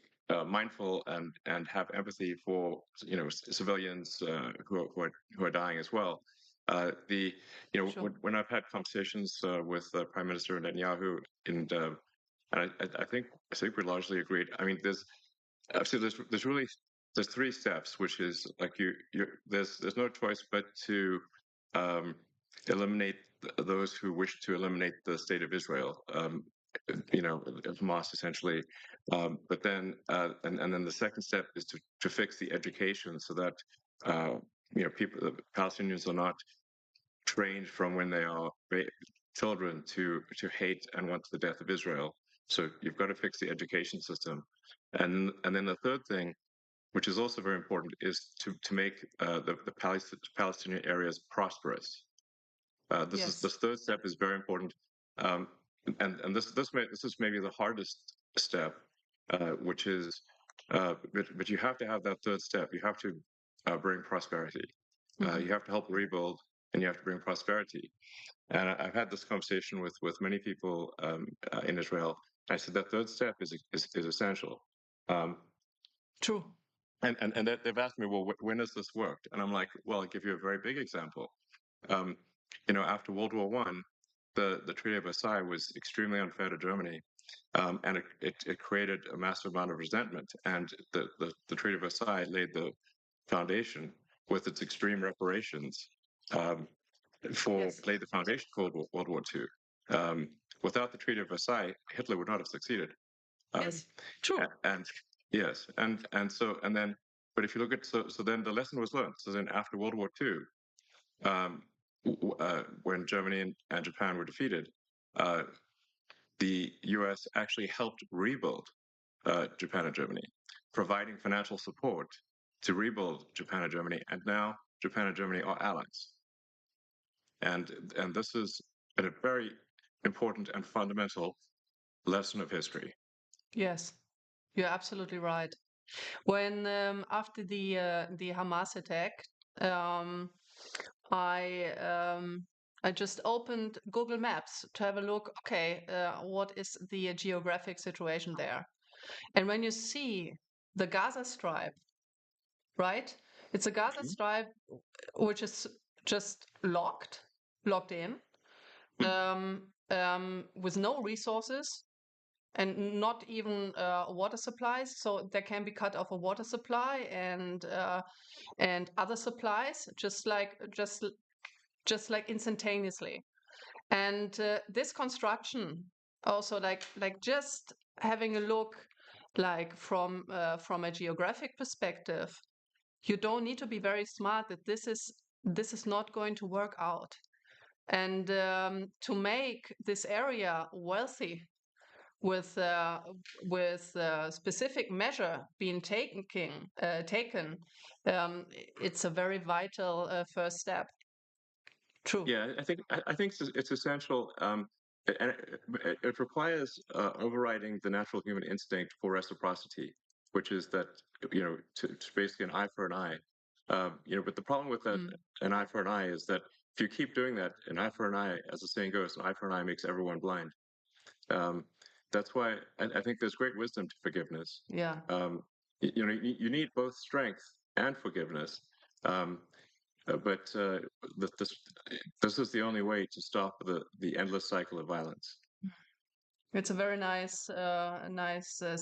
S1: mindful and have empathy for civilians who are dying as well. The
S2: Sure.
S1: when I've had conversations with Prime Minister Netanyahu, and I think we're largely agreed. I mean, so there's three steps, which is like there's no choice but to um, eliminate those who wish to eliminate the state of Israel. Hamas essentially. But then and then the second step is to fix the education so that uh, people, the Palestinians are not trained from when they are children to hate and want the death of Israel. So you've got to fix the education system, and then the third thing, which is also very important, is to make the Palestinian areas prosperous.
S2: Yes.
S1: This third step is very important, um, and this is maybe the hardest step, which is but you have to have that third step. You have to bring prosperity.
S2: Hmm.
S1: You have to help rebuild, and you have to bring prosperity. And I've had this conversation with many people in Israel. I said that third step is essential. Um,
S2: True.
S1: and they've asked me, well, when has this worked? And I'm like, well, I'll give you a very big example. Um, After World War One, the Treaty of Versailles was extremely unfair to Germany, and it created a massive amount of resentment. And the Treaty of Versailles laid the foundation with its extreme reparations um, for
S2: Yes.
S1: laid the foundation for World War Two. Um, Without the Treaty of Versailles, Hitler would not have succeeded. Um,
S2: Yes. True.
S1: and yes, and then, but if you look at so then the lesson was learned. So then after World War Two, when Germany and Japan were defeated, uh, the U.S. actually helped rebuild Japan and Germany, providing financial support to rebuild Japan and Germany, and now Japan and Germany are allies. And this is a very important and fundamental lesson of history.
S2: Yes. You're absolutely right. When after the Hamas attack, um, I um, I just opened Google Maps to have a look. Okay, what is the geographic situation there? And when you see the Gaza Strip, right? It's a Gaza
S1: Mhm.
S2: Strip which is just locked in, with no resources and not even water supplies. So there can be cut off a water supply and other supplies, just like instantaneously. And this construction also like just having a look like from a geographic perspective, you don't need to be very smart that this is not going to work out. And to make this area wealthy with specific measure being taken, it's a very vital first step. True.
S1: Yeah, I think it's essential, and it requires overriding the natural human instinct for reciprocity, which is that to basically an eye for an eye. But the problem with that
S2: Mm.
S1: an eye for an eye is that if you keep doing that, an eye for an eye, as the saying goes, an eye for an eye makes everyone blind. Um, that's why I think there's great wisdom to forgiveness.
S2: Yeah.
S1: You need both strength and forgiveness. Um, but this this is the only way to stop the endless cycle of violence.
S2: It's a very nice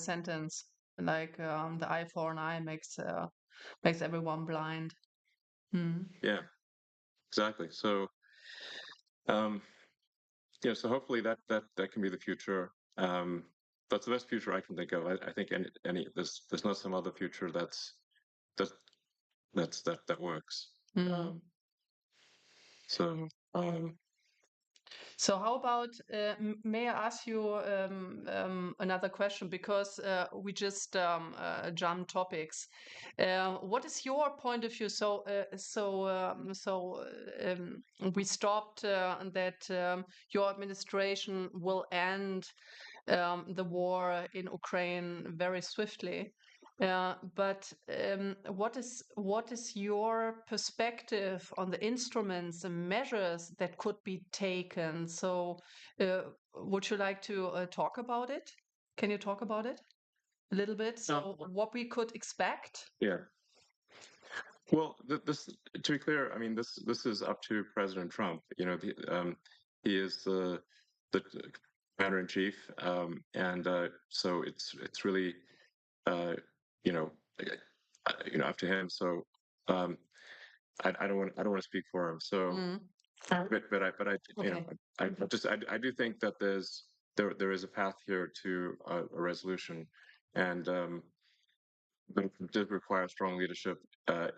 S2: sentence. Like the eye for an eye makes everyone blind. Mm.
S1: Yeah, exactly. So um, so hopefully that can be the future. That's the best future I can think of. I think any there's not some other future that that works.
S2: Mm.
S1: Um, so
S2: So how about, may I ask you another question? Because we just jumped topics. What is your point of view? We stopped that your administration will end the war in Ukraine very swiftly. But what is your perspective on the instruments and measures that could be taken? So, uh, would you like to talk about it? Can you talk about it a little bit?
S1: Um,
S2: So, what we could expect?
S1: yeah. Well, this to be clear, I mean this is up to President Trump. He is the commander in chief, and so it's really uh, you know up to him. So um, I don't want to speak for him. So,
S2: Mm,
S1: but I
S2: okay.
S1: I do think that there is a path here to a resolution, and but it does require strong leadership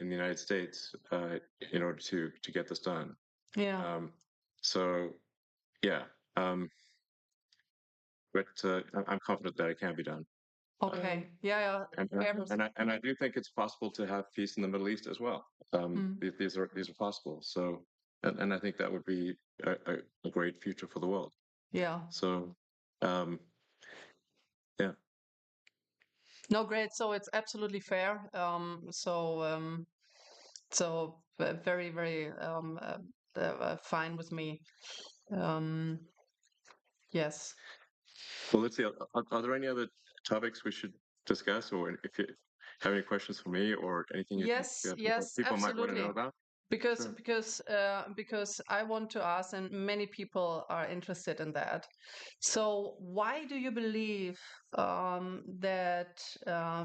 S1: in the United States in order to get this done.
S2: Yeah.
S1: Um, so yeah, um, but I'm confident that it can be done.
S2: Okay. Yeah. Yeah.
S1: And
S2: Fair.
S1: and I do think it's possible to have peace in the Middle East as well.
S2: Mm,
S1: These are possible. So and I think that would be a great future for the world.
S2: yeah.
S1: So um, yeah.
S2: No, great. So it's absolutely fair. Very, very fine with me. Um, yes.
S1: Well, let's see. Are there any other topics we should discuss, or if you have any questions for me, or anything you think
S2: Yes, yes,
S1: people might want to know
S2: absolutely.
S1: about?
S2: Because
S1: Sure.
S2: because because I want to ask, and many people are interested in that. So why do you believe that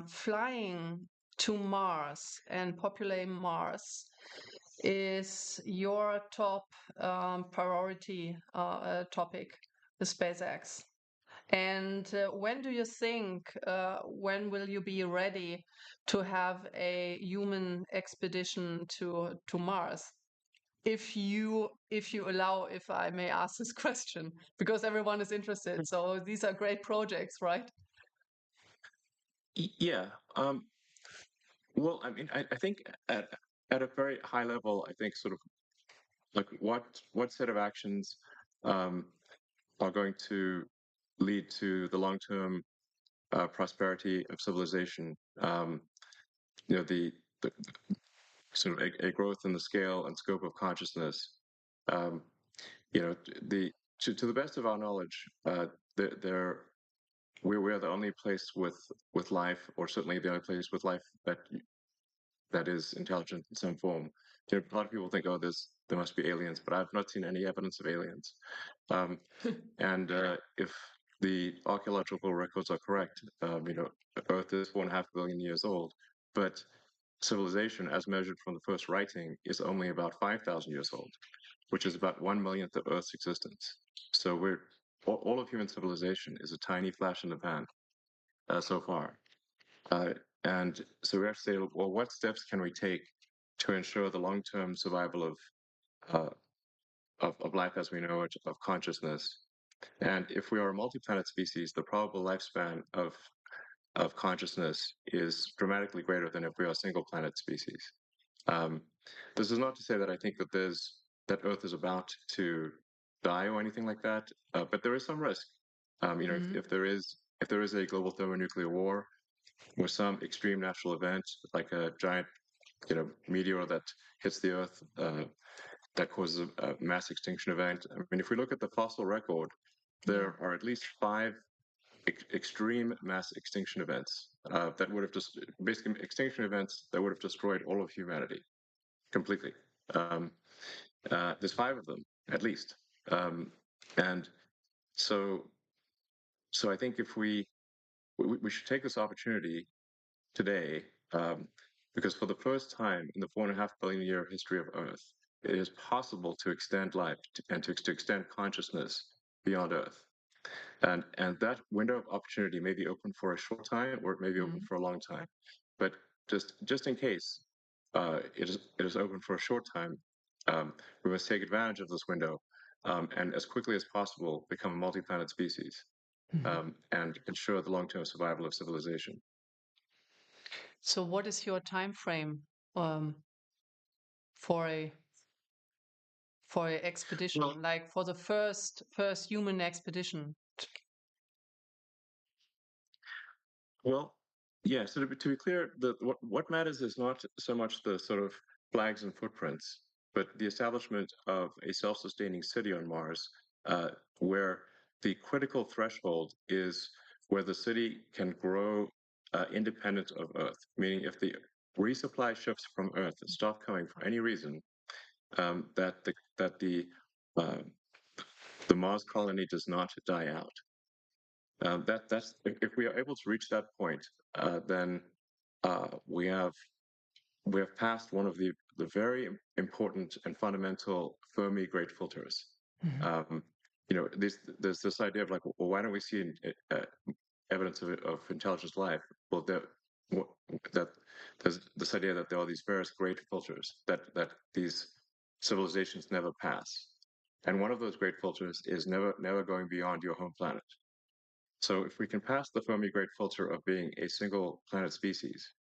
S2: flying to Mars and populating Mars is your top priority topic, the SpaceX? And when do you think, when will you be ready to have a human expedition to Mars? If you allow, if I may ask this question, because everyone is interested. So these are great projects, right?
S1: Yeah. Well, I mean, I think at a very high level, I think sort of like what set of actions um, are going to lead to the long-term prosperity of civilization. The sort of a growth in the scale and scope of consciousness. Um, you know, the to the best of our knowledge, there we are the only place with life, or certainly the only place with life that is intelligent in some form. A lot of people think, oh, there must be aliens, but I've not seen any evidence of aliens. Um, and if the archaeological records are correct, Earth is 4.5 billion years old, but civilization, as measured from the first writing, is only about 5,000 years old, which is about 1 millionth of Earth's existence. So all of human civilization is a tiny flash in the pan so far. Uh, and so we have to say, well, what steps can we take to ensure the long-term survival uh, of life as we know it, of consciousness? And if we are a multi-planet species, the probable lifespan of consciousness is dramatically greater than if we are a single planet species. Um, this is not to say that I think that Earth is about to die or anything like that, but there is some risk.
S2: Mm,
S1: If there is a global thermonuclear war or some extreme natural event like a giant meteor that hits the Earth that causes a mass extinction event. I mean, if we look at the fossil record,
S2: yeah.
S1: there are at least five extreme mass extinction events that would have just basically extinction events that would have destroyed all of humanity completely. Um, there's five of them at least, and so I think if we should take this opportunity today, because for the first time in the 4.5 billion year history of Earth, it is possible to extend life and to extend consciousness beyond Earth. And that window of opportunity may be open for a short time, or it may be open
S2: Mm,
S1: for a long time. But just in case it is open for a short time, we must take advantage of this window and as quickly as possible become a multi-planet species,
S2: Mhm.
S1: and ensure the long-term survival of civilization.
S2: So what is your time frame um, for a
S1: Well,
S2: expedition, like for the first human expedition?
S1: Well, yeah. So to be clear, what matters is not so much the sort of flags and footprints, but the establishment of a self-sustaining city on Mars, where the critical threshold is where the city can grow independent of Earth. Meaning, if the resupply ships from Earth stop coming for any reason, that uh, the Mars colony does not die out. That's if we are able to reach that point, then we have passed one of the very important and fundamental Fermi great filters.
S2: Mhm.
S1: Um, there's this idea of like, well, why don't we see uh, evidence of intelligent life? Well, that there's this idea that there are these various great filters that these civilizations never pass, and one of those great filters is never going beyond your home planet. So if we can pass the Fermi Great filter of being a single planet species,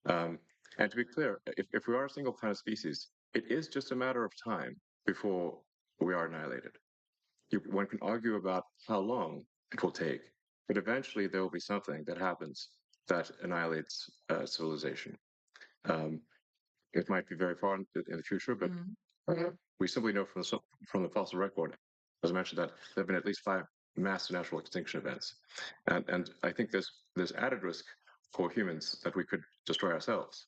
S1: um, and to be clear, if we are a single planet species, it is just a matter of time before we are annihilated. One can argue about how long it will take, but eventually there will be something that happens that annihilates civilization. Um, it might be very far in the future, but
S2: Mhm.
S1: we simply know from the fossil record, as I mentioned, that there have been at least 5 massive natural extinction events, and I think there's added risk for humans that we could destroy ourselves,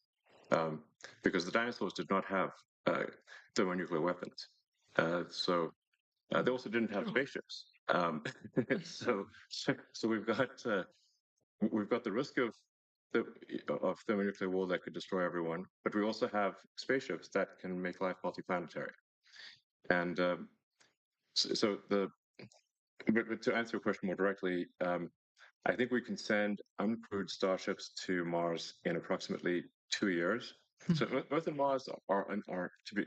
S1: because the dinosaurs did not have uh, thermonuclear weapons, so they also didn't have
S2: True.
S1: spaceships. So we've got the risk of thermonuclear war that could destroy everyone, but we also have spaceships that can make life multiplanetary. And so but to answer your question more directly, I think we can send uncrewed starships to Mars in approximately 2 years. So
S2: Mhm.
S1: Earth and Mars are to be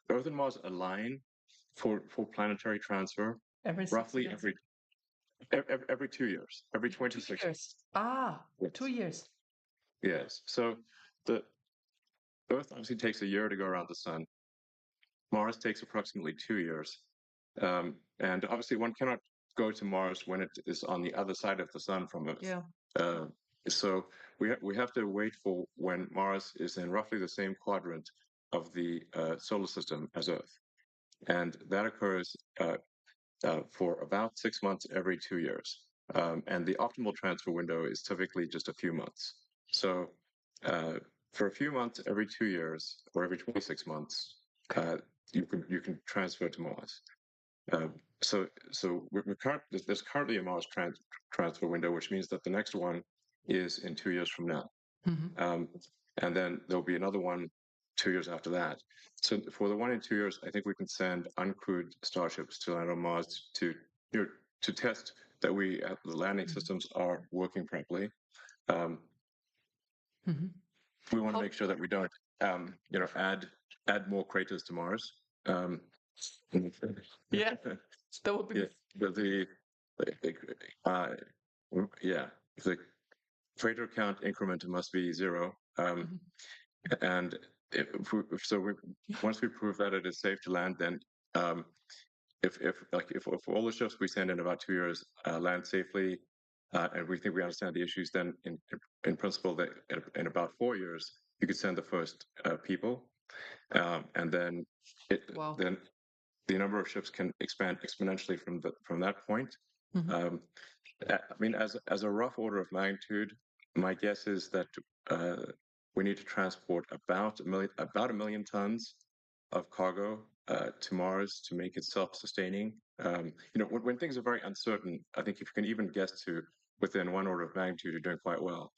S1: Earth and Mars align for planetary transfer
S2: Every six
S1: roughly
S2: years.
S1: every 2 years, every
S2: Every two
S1: 26
S2: years. Ah, two
S1: years.
S2: years.
S1: Yes. So the Earth obviously takes a year to go around the sun. Mars takes approximately 2 years. And obviously, one cannot go to Mars when it is on the other side of the sun from Earth.
S2: Yeah.
S1: Uh, so we have to wait for when Mars is in roughly the same quadrant of the solar system as Earth. And that occurs for about 6 months every 2 years. And the optimal transfer window is typically just a few months. So uh, for a few months every 2 years or every 26 months, uh, you can transfer to Mars. Uh, there's currently a Mars transfer window, which means that the next one is in 2 years from now.
S2: Mhm.
S1: Um, and then there'll be another one 2 years after that. So for the one in 2 years, I think we can send uncrewed starships to land on Mars you know, to test that the landing
S2: Mhm.
S1: systems are working properly. Um,
S2: Mhm.
S1: we want to
S2: How?
S1: make sure that we don't add more craters to Mars. Um,
S2: Yeah, that would be.
S1: yeah, the uh, yeah, the crater count increment must be zero.
S2: Mhm.
S1: And once we prove that it is safe to land, then um, if all the ships we send in about 2 years land safely, and we think we understand the issues, then in principle, that in about 4 years you could send the first people, and
S2: Wow.
S1: then the number of ships can expand exponentially from that point.
S2: Mhm.
S1: Um, I mean, as a rough order of magnitude, my guess is that uh, we need to transport about 1 million tons of cargo to Mars to make it self-sustaining. When things are very uncertain, I think if you can even guess to within one order of magnitude, you're doing quite well.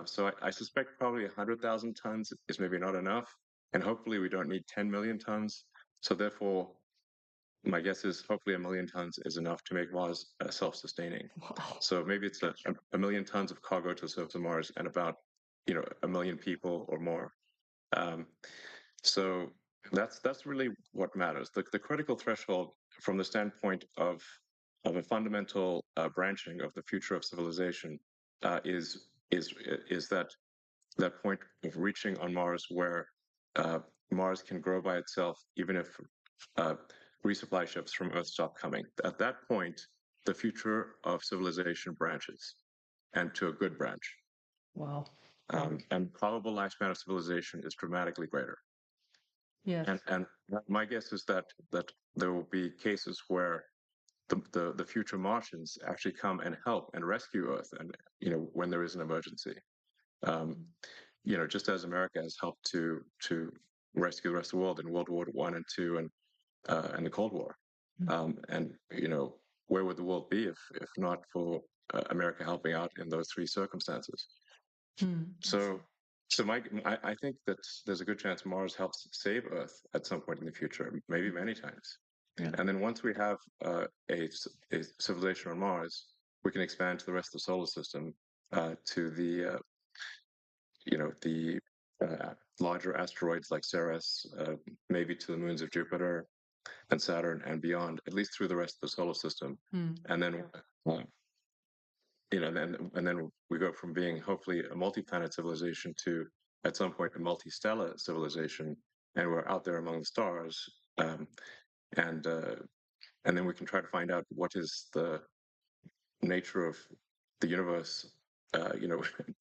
S1: So I suspect probably 100,000 tons is maybe not enough, and hopefully we don't need 10 million tons. So therefore, my guess is hopefully 1 million tons is enough to make Mars self-sustaining.
S2: Wow.
S1: So maybe it's a million tons of cargo to serve to Mars and about 1 million people or more. Um, so That's really what matters. The critical threshold from the standpoint of a fundamental branching of the future of civilization is that point of reaching on Mars where uh, Mars can grow by itself, even if uh, resupply ships from Earth stop coming. At that point, the future of civilization branches, and to a good branch.
S2: Wow.
S1: And probable lifespan of civilization is dramatically greater.
S2: Yes.
S1: And my guess is that there will be cases where the future Martians actually come and help and rescue Earth, and when there is an emergency. Um, just as America has helped to rescue the rest of the world in World War I and II and the Cold War. And where would the world be if not for America helping out in those three circumstances?
S2: I
S1: So,
S2: see.
S1: I think that there's a good chance Mars helps save Earth at some point in the future, maybe many times.
S2: Yeah.
S1: And then once we have a civilization on Mars, we can expand to the rest of the solar system, to the larger asteroids like Ceres, maybe to the moons of Jupiter and Saturn and beyond, at least through the rest of the solar system. And then, uh, and then we go from being hopefully a multi-planet civilization to at some point a multi-stellar civilization, and we're out there among the stars, um, and uh, and then we can try to find out what is the nature of the universe.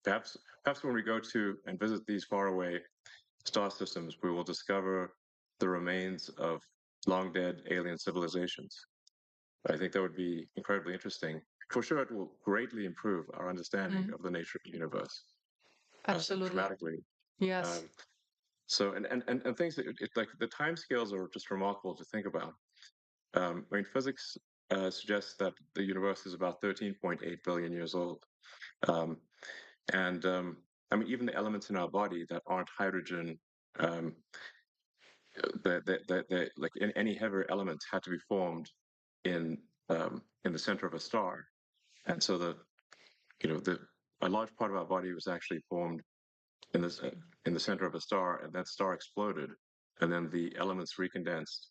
S1: Perhaps when we go to and visit these faraway star systems, we will discover the remains of long dead alien civilizations. I think that would be incredibly interesting. For sure, it will greatly improve our understanding
S2: Mm.
S1: of the nature of the universe,
S2: Absolutely.
S1: dramatically.
S2: Yes.
S1: Um, and things that like the time scales are just remarkable to think about. I mean, physics suggests that the universe is about 13.8 billion years old. Um, and I mean, even the elements in our body that aren't hydrogen, um, like any heavier elements had to be formed in in the center of a star. And so the a large part of our body was actually formed in this in the center of a star, and that star exploded, and then the elements recondensed,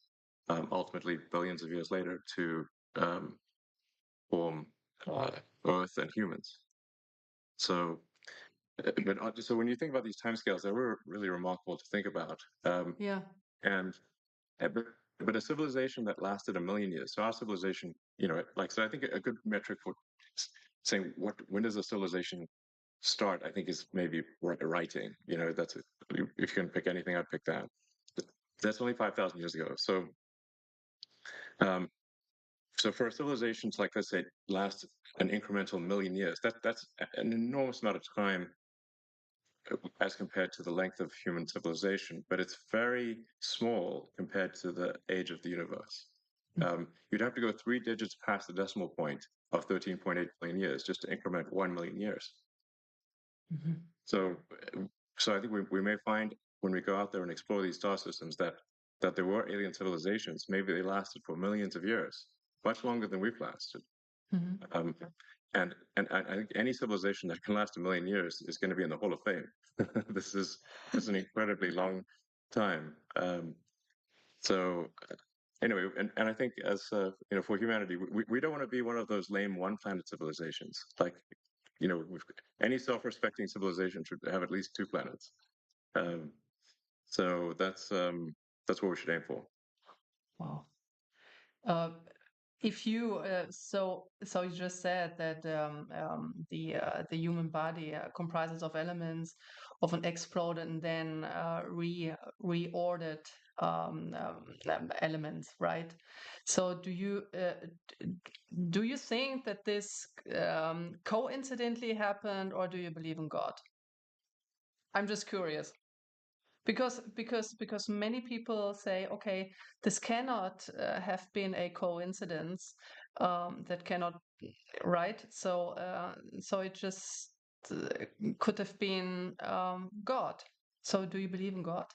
S1: ultimately billions of years later to um, form Earth and humans. So, so when you think about these timescales, they were really remarkable to think about.
S2: Yeah.
S1: And but, a civilization that lasted a million years. So our civilization, like so, I think a good metric for saying when does a civilization start, I think, is maybe writing. That's if you can pick anything, I'd pick that. That's only 5,000 years ago. Um, so for a civilization to, like, let's say, last an incremental million years, that's an enormous amount of time as compared to the length of human civilization, but it's very small compared to the age of the universe. You'd have to go 3 digits past the decimal point of 13.8 billion years just to increment 1 million years.
S2: Mm-hmm.
S1: So, so I think we may find when we go out there and explore these star systems that there were alien civilizations. Maybe they lasted for millions of years, much longer than we've lasted.
S2: Mm-hmm.
S1: Um, and I think any civilization that can last a million years is going to be in the Hall of Fame. This is an incredibly long time. So anyway, and I think as for humanity, we don't want to be one of those lame one planet civilizations. Like we've, any self-respecting civilization should have at least two planets. Um, so that's what we should aim for.
S2: Wow. Uh, if you so you just said that the human body comprises of elements of an exploded and then reordered elements, right? So do you think that this coincidentally happened, or do you believe in God? I'm just curious. Because many people say, okay, this cannot have been a coincidence. That cannot, right? So it just could have been God. So do you believe in God?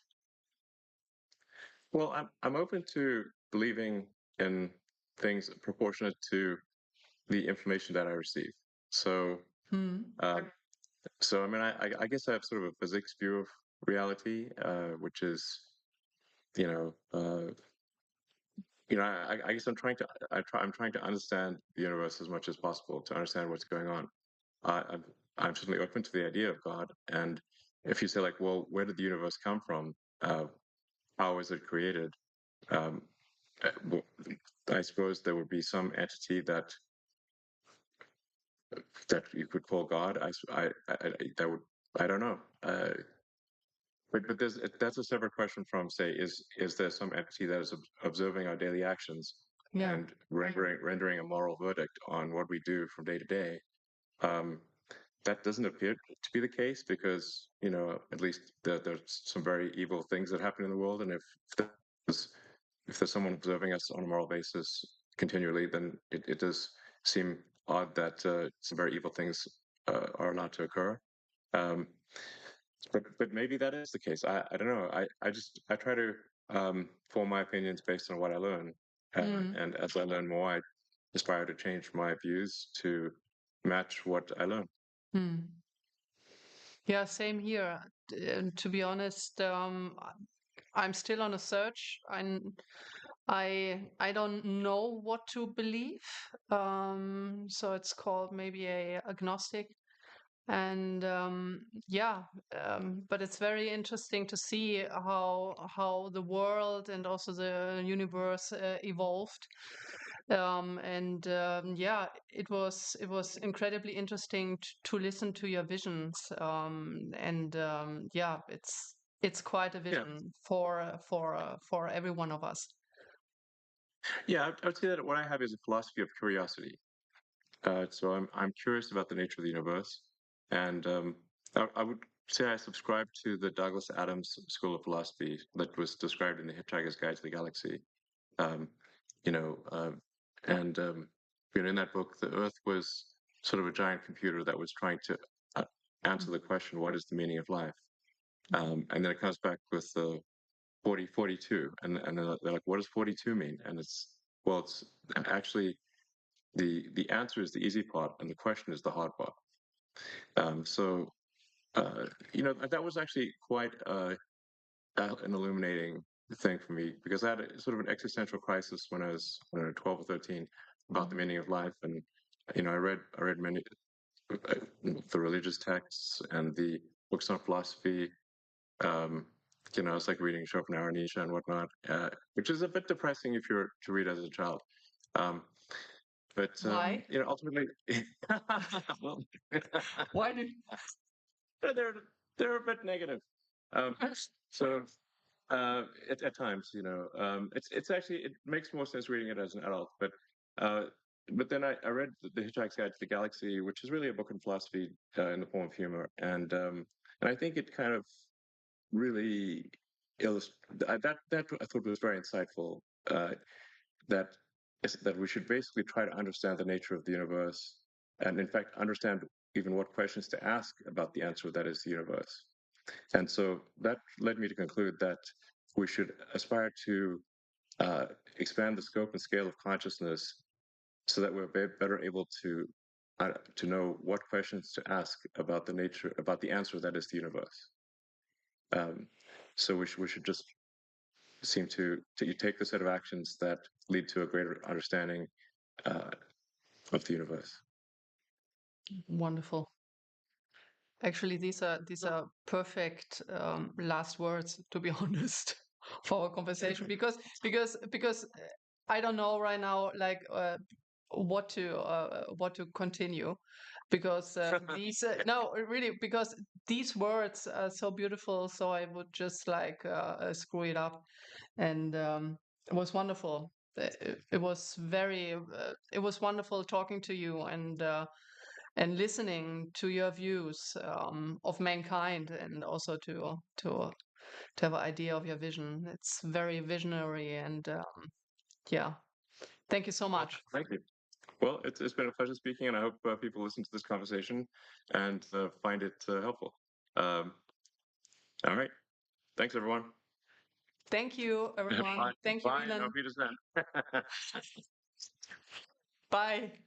S1: Well, I'm open to believing in things proportionate to the information that I receive. So
S2: Hmm.
S1: uh, I mean, I guess I have sort of a physics view of reality, which is you know, I guess I'm trying to understand the universe as much as possible to understand what's going on. I'm certainly open to the idea of God, and if you say like, well, where did the universe come from? How was it created? Um, well, I suppose there would be some entity that you could call God. That would, I don't know. But that's a separate question from, say, is there some entity that is observing our daily actions
S2: Yeah.
S1: and rendering a moral verdict on what we do from day to day? Um, that doesn't appear to be the case because, at least there's some very evil things that happen in the world, and there's, if there's someone observing us on a moral basis continually, then it does seem odd that some very evil things are allowed to occur. Um, but maybe that is the case. I don't know. I try to form my opinions based on what I learn,
S2: Mm.
S1: and as I learn more, I aspire to change my views to match what I learn.
S2: Mm. Yeah, same here. To be honest, I'm still on a search. I don't know what to believe. So it's called maybe a agnostic. And yeah, but it's very interesting to see how the world and also the universe evolved. And yeah, it was incredibly interesting to listen to your visions. And yeah, it's quite a
S1: Yeah,
S2: vision for every one of us.
S1: yeah. I would say that what I have is a philosophy of curiosity. So I'm curious about the nature of the universe, and I would say I subscribe to the Douglas Adams school of philosophy that was described in the Hitchhiker's Guide to the Galaxy. Um, you know, and in that book, the Earth was sort of a giant computer that was trying to answer the question, "What is the meaning of life?" And then it comes back with the 42, and they're like, "What does 42 mean?" And it's actually the answer is the easy part, and the question is the hard part. So that was actually quite an illuminating thing for me because I had sort of an existential crisis when I was 12 or 13 about the
S2: Mhm.
S1: meaning of life, and I read many uh, the religious texts and the books on philosophy. Um, it's like reading Schopenhauer, Nietzsche, and whatnot, which is a bit depressing if you're to read as a child. Um, but
S2: Why?
S1: ultimately, well,
S2: Why did?
S1: they're they're a bit negative. Um, so at times, it's actually it makes more sense reading it as an adult. Uh, but then I read the Hitchhiker's Guide to the Galaxy, which is really a book in philosophy in the form of humor, and I think it kind of really illustrates that I thought was very insightful. That that we should basically try to understand the nature of the universe, and in fact understand even what questions to ask about the answer that is the universe. And so that led me to conclude that we should aspire to uh, expand the scope and scale of consciousness so that we're better able to know what questions to ask about the answer that is the universe. Um, so we should just seem to you take the set of actions that lead to a greater understanding uh, of the universe.
S2: Wonderful. Actually, these are perfect last words, to be honest, for our conversation. Because I don't know right now, like what to continue, because these no, really, because these words are so beautiful. So I would just like screw it up, and it was wonderful. It was it was wonderful talking to you, and listening to your views of mankind, and also to have an idea of your vision. It's very visionary, and yeah, thank you so
S1: Well,
S2: much.
S1: thank you. Well, it's been a pleasure speaking, and I hope people listen to this conversation and find it helpful. Um, all right. Thanks, everyone.
S2: Thank you, everyone.
S1: Bye.
S2: Thank you,
S1: Bye, and auf
S2: Milan.
S1: Wiedersehen.
S2: Bye.